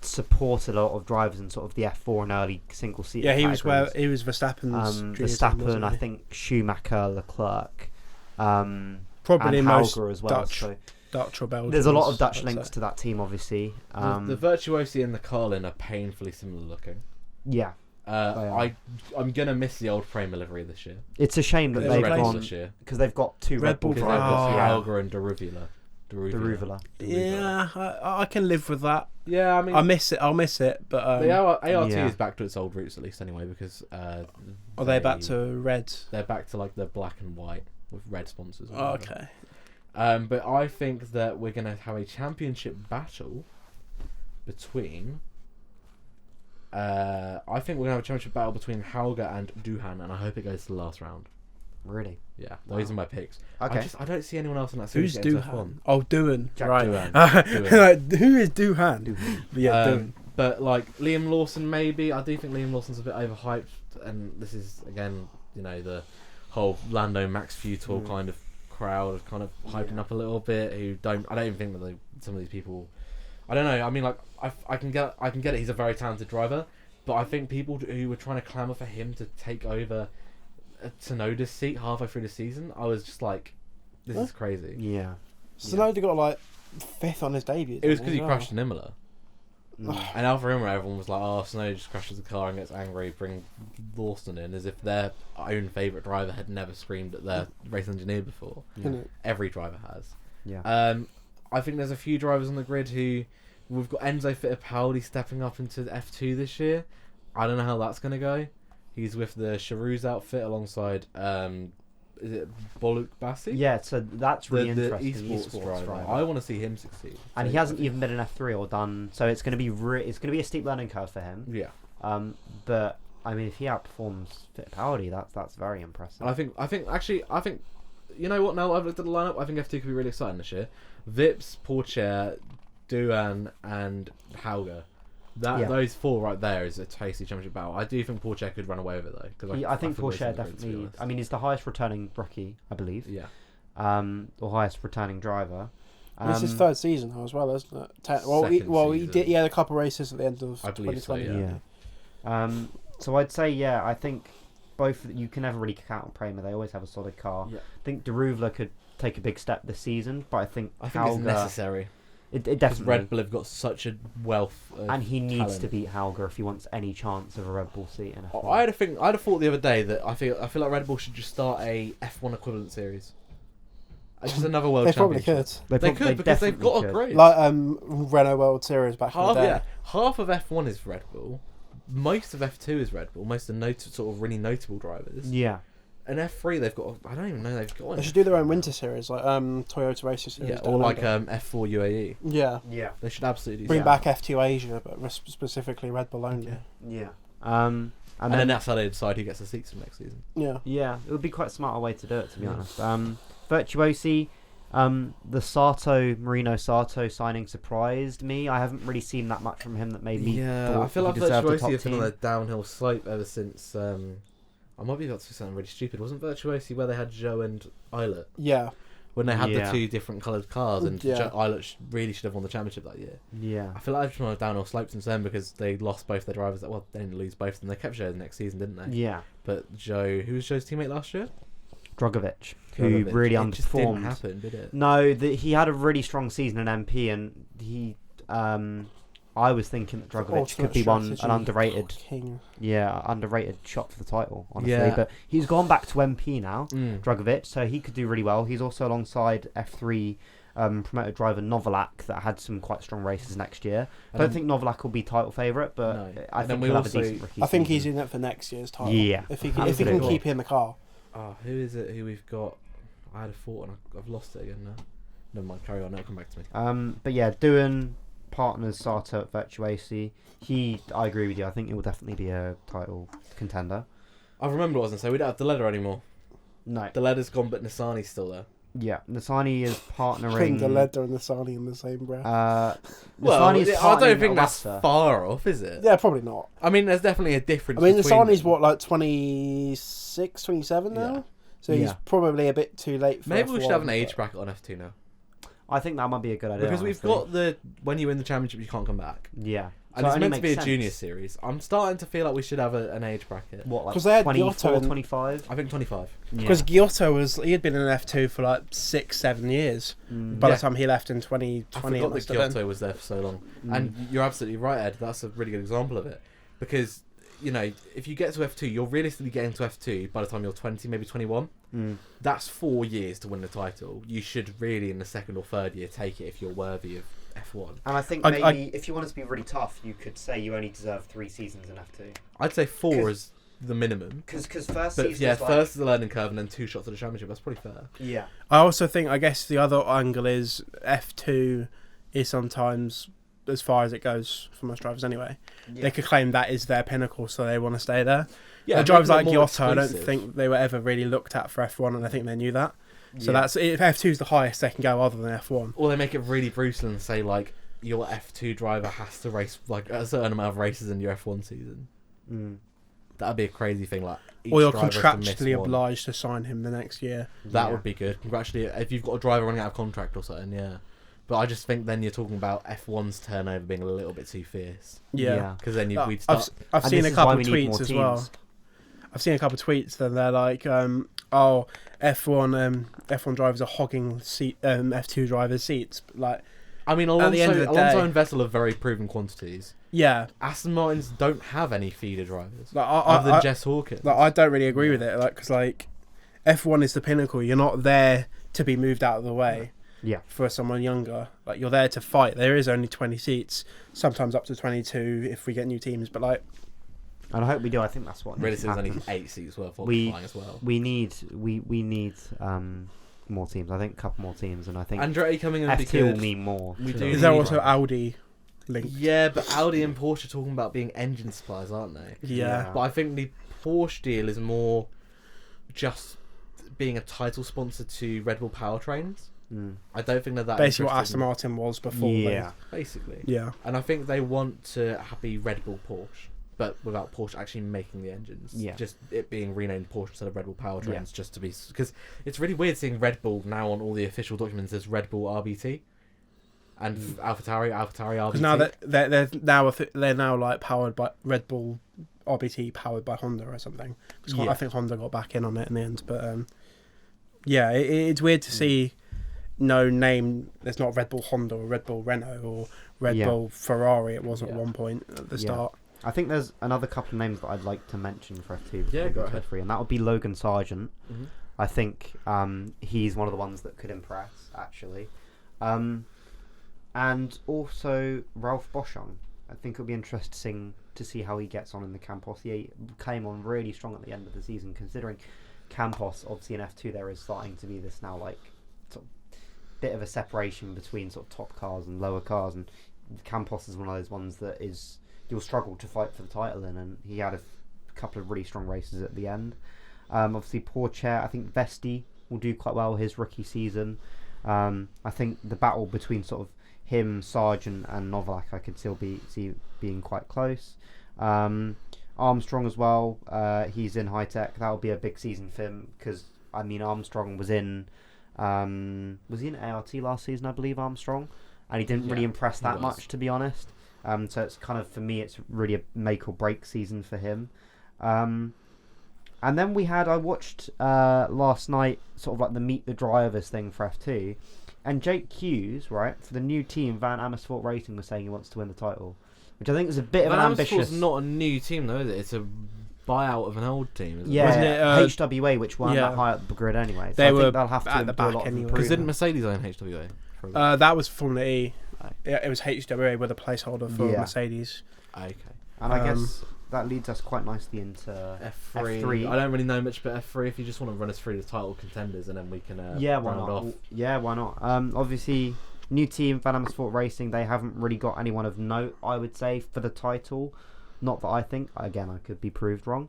supported a lot of drivers in sort of the F4 and early single seat. Yeah, he was Verstappen's dream team, Verstappen, wasn't I he? think Schumacher, Leclerc, Probably and most Hauger as well. Dutch So or Belgian. there's a lot of Dutch links to that team, obviously. The Virtuosi and the Carlin are painfully similar looking. Yeah, I'm gonna miss the old Prema livery this year. It's a shame that They've they've replaced gone this year because they've got two Red Bull because they've got drivers. Hauger and Daruvula. Yeah, I can live with that. Yeah, I mean, I'll miss it, but the ART yeah. is back to its old roots at least anyway because are they back to red? They're back to like the black and white with red sponsors. And Oh, whatever. okay. But I think that we're gonna have a championship battle between. I think we're gonna have a championship battle between Hauger and Duhan, and I hope it goes to the last round. Really? Yeah, those are my picks. Okay. I don't see anyone else in that series. Who's getting to Duhan? F1. Oh, Doohan. Jack Right. Doohan. Like, who is Doohan? Yeah, Doohan. But like Liam Lawson, maybe. I do think Liam Lawson's a bit overhyped, and this is again, the whole Lando Max Futor kind of crowd of kind of hyping up a little bit. I don't even think that some of these people. I don't know. I mean, like I can get it. He's a very talented driver, but I think people who were trying to clamour for him to take over Tsunoda's seat halfway through the season, I was just like, this is crazy. Yeah. Tsunoda got like 5th on his debut. It was because he crashed in Imola. Mm. And Alfa Romeo, everyone was like, oh, Tsunoda just crashes the car and gets angry, bring Lawson in, as if their own favourite driver had never screamed at their race engineer before. Yeah. Every driver has. Yeah. I think there's a few drivers on the grid who... We've got Enzo Fittipaldi stepping up into F2 this year. I don't know how that's going to go. He's with the Charouz outfit alongside, is it Boluk Bassi? Yeah, so that's really the interesting. esports driver. I want to see him succeed. And he hasn't even been in F3 or done, so it's going to be it's going to be a steep learning curve for him. Yeah. But I mean, if he outperforms Fittipaldi, that's very impressive. And I think you know what? Now I've looked at the lineup, I think F2 could be really exciting this year. Vips, Pourchaire, Duhan, and Hauger. Those four right there is a tasty championship battle. I do think Pourchaire could run away with it though. Cause I think Pourchaire definitely. I mean, he's the highest returning rookie, I believe. Yeah. Or highest returning driver. It's his 3rd season now as well, isn't it? He did. He had a couple races at the end of 2020. So, yeah. So I'd say I think both. You can never really count on Prema. They always have a solid car. Yeah. I think Daruvla could take a big step this season, but I think it's necessary. It definitely. Red Bull have got such a wealth of and he needs talent. to beat Hauger if he wants any chance of a Red Bull seat in F1. I'd have thought the other day that I feel like Red Bull should just start a F1 equivalent series. Just another world They probably championship. could. They could because they've got a great. Like Renault World Series back in the day. Half of F1 is Red Bull. Most of F2 is Red Bull. Most of the sort of really notable drivers. Yeah. And F3 they've got. I don't even know they've got one. They should do their own winter series, like Toyota Racing Series. Yeah, or like F4 UAE. Yeah. They should absolutely bring back F2 Asia, but specifically Red Bull only. Yeah. And then that's how they decide who gets the seats for next season. Yeah. Yeah, it would be quite a smarter way to do it, to be honest. Virtuosi, the Marino Sato signing surprised me. I haven't really seen that much from him that made me. I feel like he deserved a Virtuosi top has been on team. a downhill slope ever since. I might be about to say something really stupid. Wasn't Virtuosi where they had Joe and Eilert? Yeah. When they had the two different coloured cars, and Yeah. Eilert really should have won the championship that year. Yeah. I feel like they've been on a downhill slope since then because they lost both their drivers. Well, they didn't lose both of them. They kept Joe the next season, didn't they? Yeah. But Joe, who was Joe's teamate last year? Drogovic, who really underperformed. It just didn't happen, did it? No, he had a really strong season in MP, and he. I was thinking that Drogovic could be an underrated, underrated shot for the title, honestly. Yeah. But he's gone back to MP now, Drogovic, so he could do really well. He's also alongside F3 promoted driver Novalak that had some quite strong races next year. I don't think Novalak will be title favourite, but I think he'll have a decent rookie I think season. he's in it for next year's title. Yeah. If he can keep in the car. Who is it who we've got? I had a thought and I've lost it again now. Never mind, carry on, it'll come back to me. But yeah, Doohan partners Sato at Virtuosi. I agree with you. I think it will definitely be a title contender. I remember what I was going to say. We don't have the leather anymore. No. The leather's gone, but Nissani's still there. Yeah, Nissani is partnering. The leather and Nissani in the same breath. Nissani's I don't think that's Alvasta. far off, is it? Yeah, probably not. I mean, there's definitely a difference. I mean, between Nissani's what, like 26, 27 now? Yeah. So he's probably a bit too late for Maybe we F1, should have an age bracket on F2 now. I think that might be a good idea. Because we've got when you win the championship, you can't come back. Yeah. And it's meant to be a junior series. I'm starting to feel like we should have an age bracket. What, like 'Cause they had 24, Giotto 25? I think 25. Because Giotto had been in F2 for like 6-7 years by the time he left in 2020. I forgot that Giotto was there for so long. And you're absolutely right, Ed. That's a really good example of it. Because if you get to F2, you're realistically getting to F2 by the time you're 20, maybe 21. That's 4 years to win the title. You should really, in the second or third year, take it if you're worthy of F1. And I think maybe if you wanted to be really tough, you could say you only deserve 3 seasons in F2. I'd say 4 is the minimum. Because first but season yeah, is like... first is the learning curve and then 2 shots at the championship. That's pretty fair. Yeah. I also think, I guess the other angle is F2 is sometimes as far as it goes for most drivers anyway. They could claim that is their pinnacle, so they want to stay there. Yeah, drivers like Giotto, exclusive. I don't think they were ever really looked at for F1, and I think they knew that. So Yeah. that's if F2 is the highest they can go other than F1. Or they make it really brutal and say, like, your F2 driver has to race like a certain amount of races in your F1 season. That'd be a crazy thing. Like, each Or you're driver has to miss contractually one. obliged to sign him the next year. That would be good. Actually, if you've got a driver running out of contract or something, yeah. But I just think then you're talking about F1's turnover being a little bit too fierce. Yeah. Because then we'd start... I've And seen this a is why couple we of need more tweets as teams. well. I've seen a couple of tweets that they're like, F1 drivers are hogging F2 drivers' seats. Like, I mean, at the end of the Alonso day- and Vettel are very proven quantities. yeah, Aston Martins don't have any feeder drivers like, other than Jess Hawkins. I don't really agree with it. Like, because like F1 is the pinnacle. You're not there to be moved out of the way. Yeah. For someone younger, like you're there to fight. There is only 20 seats, sometimes up to 22 if we get new teams. But like, And I hope we do. I think that's what Really, needs to there's only happen. 8 seats worth of We- flying as well. We need more teams. I think a couple more teams, and I think Andretti coming in would be F2 will good. mean more. We to- do is there need- also Audi linked? Yeah, but Audi and Porsche are talking about being engine suppliers, aren't they? Yeah. But I think the Porsche deal is more just being a title sponsor to Red Bull powertrains. I don't think that Basically, what interested Aston in- Martin was before. Yeah. Basically. Yeah. And I think they want to be Red Bull Porsche, but without Porsche actually making the engines. Yeah. Just it being renamed Porsche instead of Red Bull powertrains, Yeah. just to be... Because it's really weird seeing Red Bull now on all the official documents as Red Bull RBT. And AlphaTauri RBT. Because now that they're now like powered by Red Bull RBT, powered by Honda or something. 'Cause I think Honda got back in on it in the end. But yeah, it's weird to see no name. There's not Red Bull Honda or Red Bull Renault or Red Bull Ferrari. It was at one point at the start. I think there's another couple of names that I'd like to mention for F2 before Yeah, we go go to ahead. F3, and that would be Logan Sargent. Mhm. I think he's one of the ones that could impress, actually. And also Ralph Boschung. I think it'll be interesting to see how he gets on in the Campos. He came on really strong at the end of the season, considering Campos, obviously in F2, there is starting to be this now, like, sort of bit of a separation between sort of top cars and lower cars, and Campos is one of those ones that you'll struggle to fight for the title in, and he had a couple of really strong races at the end. Obviously, Pourchaire, I think Vesti will do quite well his rookie season. I think the battle between sort of him, Sargent, and Novalak I could still see being quite close. Armstrong as well, he's in high tech. That'll be a big season for him because I mean Armstrong was in was he in ART last season, I believe, Armstrong, and he didn't really impress that much, to be honest. So it's kind of, for me, it's really a make or break season for him. And then I watched last night sort of like the Meet the Drivers thing for F2, and Jake Hughes, right, for the new team Van Amersfoort Racing, was saying he wants to win the title, which I think is a bit of an ambitious. It's not a new team though, is it? It's a buyout of an old team, isn't Yeah, Wasn't it, HWA, which weren't that high up the grid anyway. So They I were think they'll have to at the do a back lot of anyway. Because didn't improvement. Mercedes own HWA? That was Formula E. Yeah, it was HWA with a placeholder for Yeah. Mercedes. Okay. And I guess that leads us quite nicely into F3. I don't really know much about F3. If you just want to run us through the title contenders, and then we can why round not? off. Yeah, why not? Obviously, new team Van Amersfoort Racing. They haven't really got anyone of note, I would say, for the title. Not that I think. Again, I could be proved wrong.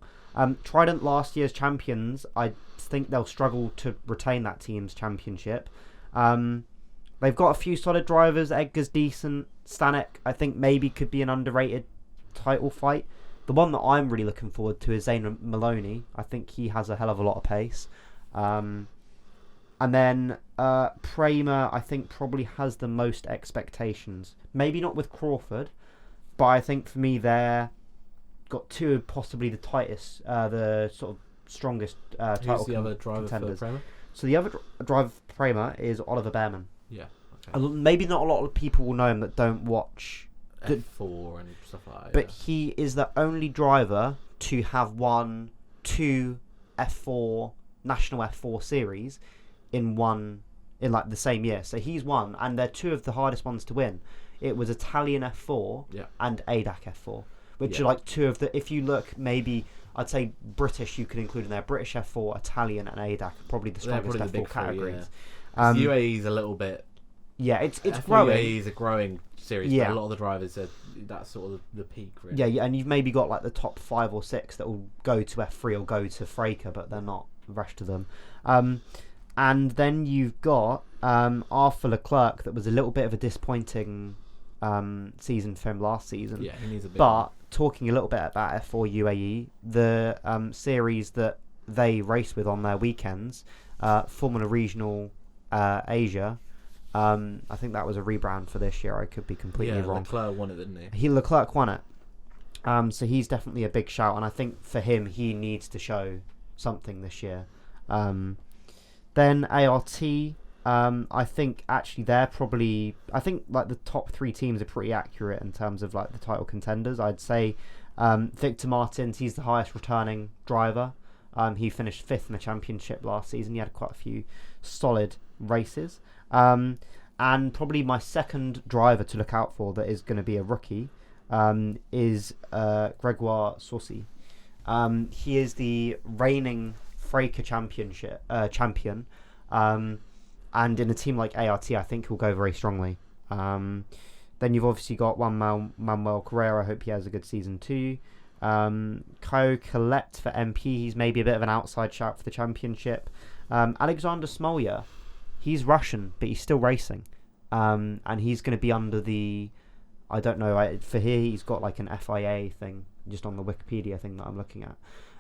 Trident, last year's champions. I think they'll struggle to retain that team's championship. They've got a few solid drivers. Edgar's decent. Stanek, I think, maybe could be an underrated title fight. The one that I'm really looking forward to is Zane Maloney. I think he has a hell of a lot of pace. And then Prema, I think, probably has the most expectations. Maybe not with Crawford, but I think for me they're got two of possibly the tightest, the sort of strongest title Who's the other driver contenders. for Prema? So the other driver for Prema is Oliver Behrman. Yeah. Maybe not a lot of people will know him that don't watch F4 and stuff like that. But he is the only driver to have won 2 F4 national F4 series in like the same year. So he's won, and they're 2 of the hardest ones to win. It was Italian F4 and ADAC F4, which are like 2 of the. If you look, maybe I'd say British you could include in there. British F4, Italian, and ADAC are probably the strongest F4 categories. UAE's a little bit. Yeah, it's growing. UAE's a growing series, but a lot of the drivers that's sort of the peak, really. Yeah, and you've maybe got like the top 5 or 6 that will go to F3 or go to Fraker, but they're not the rest of them. And then you've got Arthur Leclerc, that was a little bit of a disappointing season for him last season. Yeah, he needs a bit. But talking a little bit about F4 UAE, the series that they race with on their weekends, Formula Regional Asia. I think that was a rebrand for this year. I could be completely wrong. Leclerc won it, didn't he? Leclerc won it. So he's definitely a big shout, and I think for him, he needs to show something this year. Then ART, I think actually they're probably. I think like the top 3 teams are pretty accurate in terms of like the title contenders. I'd say Victor Martins, he's the highest returning driver. He finished 5th in the championship last season. He had quite a few solid races. And probably my second driver to look out for that is going to be a rookie is Gregoire Saucy. He is the reigning Fraker champion. And in a team like ART, I think he'll go very strongly. Then you've obviously got Manuel Carrera. I hope he has a good season too. Kyle Collette for MP. He's maybe a bit of an outside shout for the championship. Alexander Smolya. He's Russian, but he's still racing. And he's going to be under the... I don't know. For here, he's got like an FIA thing, just on the Wikipedia thing that I'm looking at.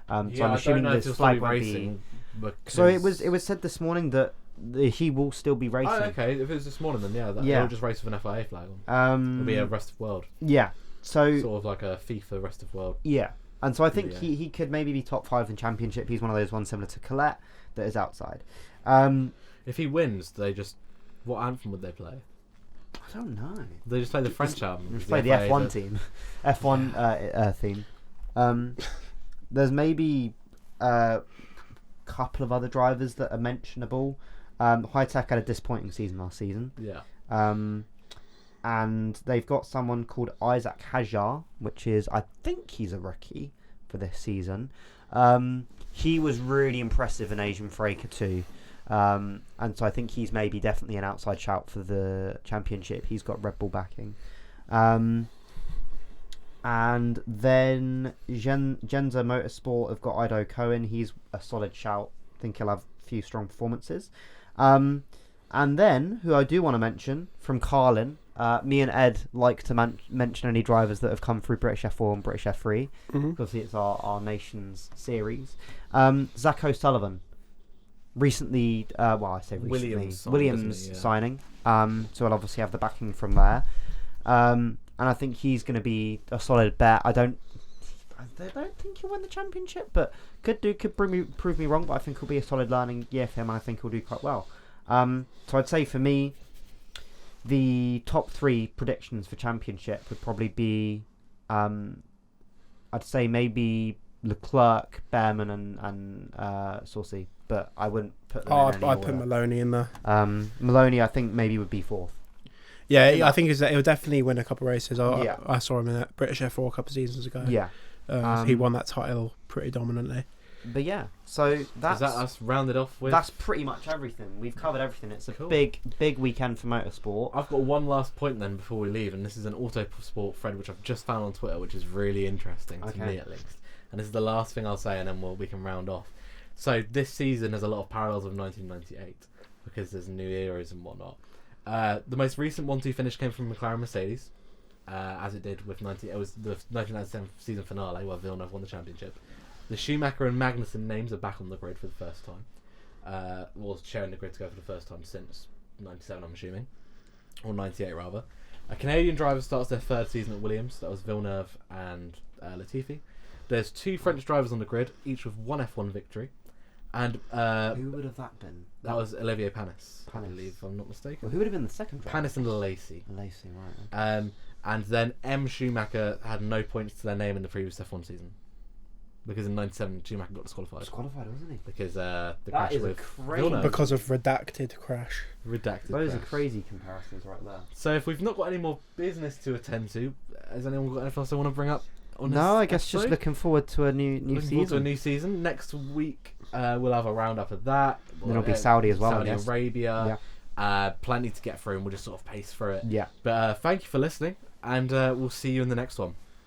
So I'm assuming this flag won't be... So it was said this morning that he will still be racing. Oh, okay. If it was this morning, then he'll just race with an FIA flag on. It'll be a rest of world. Yeah. So sort of like a FIFA rest of world. Yeah. And so I think he could maybe be top 5 in championship. He's one of those ones similar to Collette that is outside. If he wins, what anthem would they play? I don't know. They just play the French album. Just play the F1 team. F1 theme. There's maybe a couple of other drivers that are mentionable. High-Tech had a disappointing season last season. Yeah. And they've got someone called Isaac Hajar, which is, I think he's a rookie for this season. He was really impressive in Asian Fraker too. And so I think he's maybe definitely an outside shout for the championship. He's got Red Bull backing. And then Genza Motorsport have got Ido Cohen. He's a solid shout. I think he'll have a few strong performances. And then, who I do want to mention, from Carlin, me and Ed like to mention any drivers that have come through British F4 and British F3. Obviously, it's our nation's series. Zach O'Sullivan. Recently, I say recently, Williams signing. So I'll obviously have the backing from there. And I think he's going to be a solid bet. I don't think he'll win the championship, but could prove me wrong. But I think he'll be a solid learning year for him, and I think he'll do quite well. So I'd say for me, the top 3 predictions for championship would probably be, I'd say maybe Leclerc, Behrman, and Saucy. But I wouldn't put them in any I'd put Maloney in there. Maloney, I think maybe would be 4th. Yeah, I think he'll definitely win a couple of races. I saw him in that British F4 a couple of seasons ago. Yeah. He won that title pretty dominantly. But yeah, so that's... Is that us rounded off with? That's pretty much everything. We've covered everything. It's a big weekend for motorsport. I've got one last point then before we leave, and this is an Autosport thread which I've just found on Twitter, which is really interesting to me at least. And this is the last thing I'll say, and then we can round off. So this season has a lot of parallels with 1998 because there's new eras and whatnot. The most recent 1-2 finish came from McLaren Mercedes, as it did with it was the 1997 season finale where Villeneuve won the championship. The Schumacher and Magnussen names are back on the grid for the first time. Sharing the grid together for the first time since 97, I'm assuming, or 98 rather. A Canadian driver starts their 3rd season at Williams. That was Villeneuve and Latifi. There's 2 French drivers on the grid, each with 1 F1 victory. And Who would have that been? that was Olivier Panis, I Panis. believe, if I'm not mistaken. Well, who would have been the second driver? Panis and Lacey. Lacey, right. Okay. And then M. Schumacher had no points to their name in the previous F1 season. Because in 97, Schumacher got disqualified. Disqualified, wasn't he? Because the That crash is with crazy. Villeneuve. Because of redacted crash. Redacted Those crash. are crazy comparisons right there. So if we've not got any more business to attend to, has anyone got anything else they want to bring up? On this No, I guess episode? just looking forward to a new Looking forward season. to a new season. Next week, we'll have a roundup of that. Then it'll be Saudi as well, I Saudi guess. Arabia. Plenty to get through, and we'll just sort of pace through it. Yeah. But thank you for listening, and we'll see you in the next one.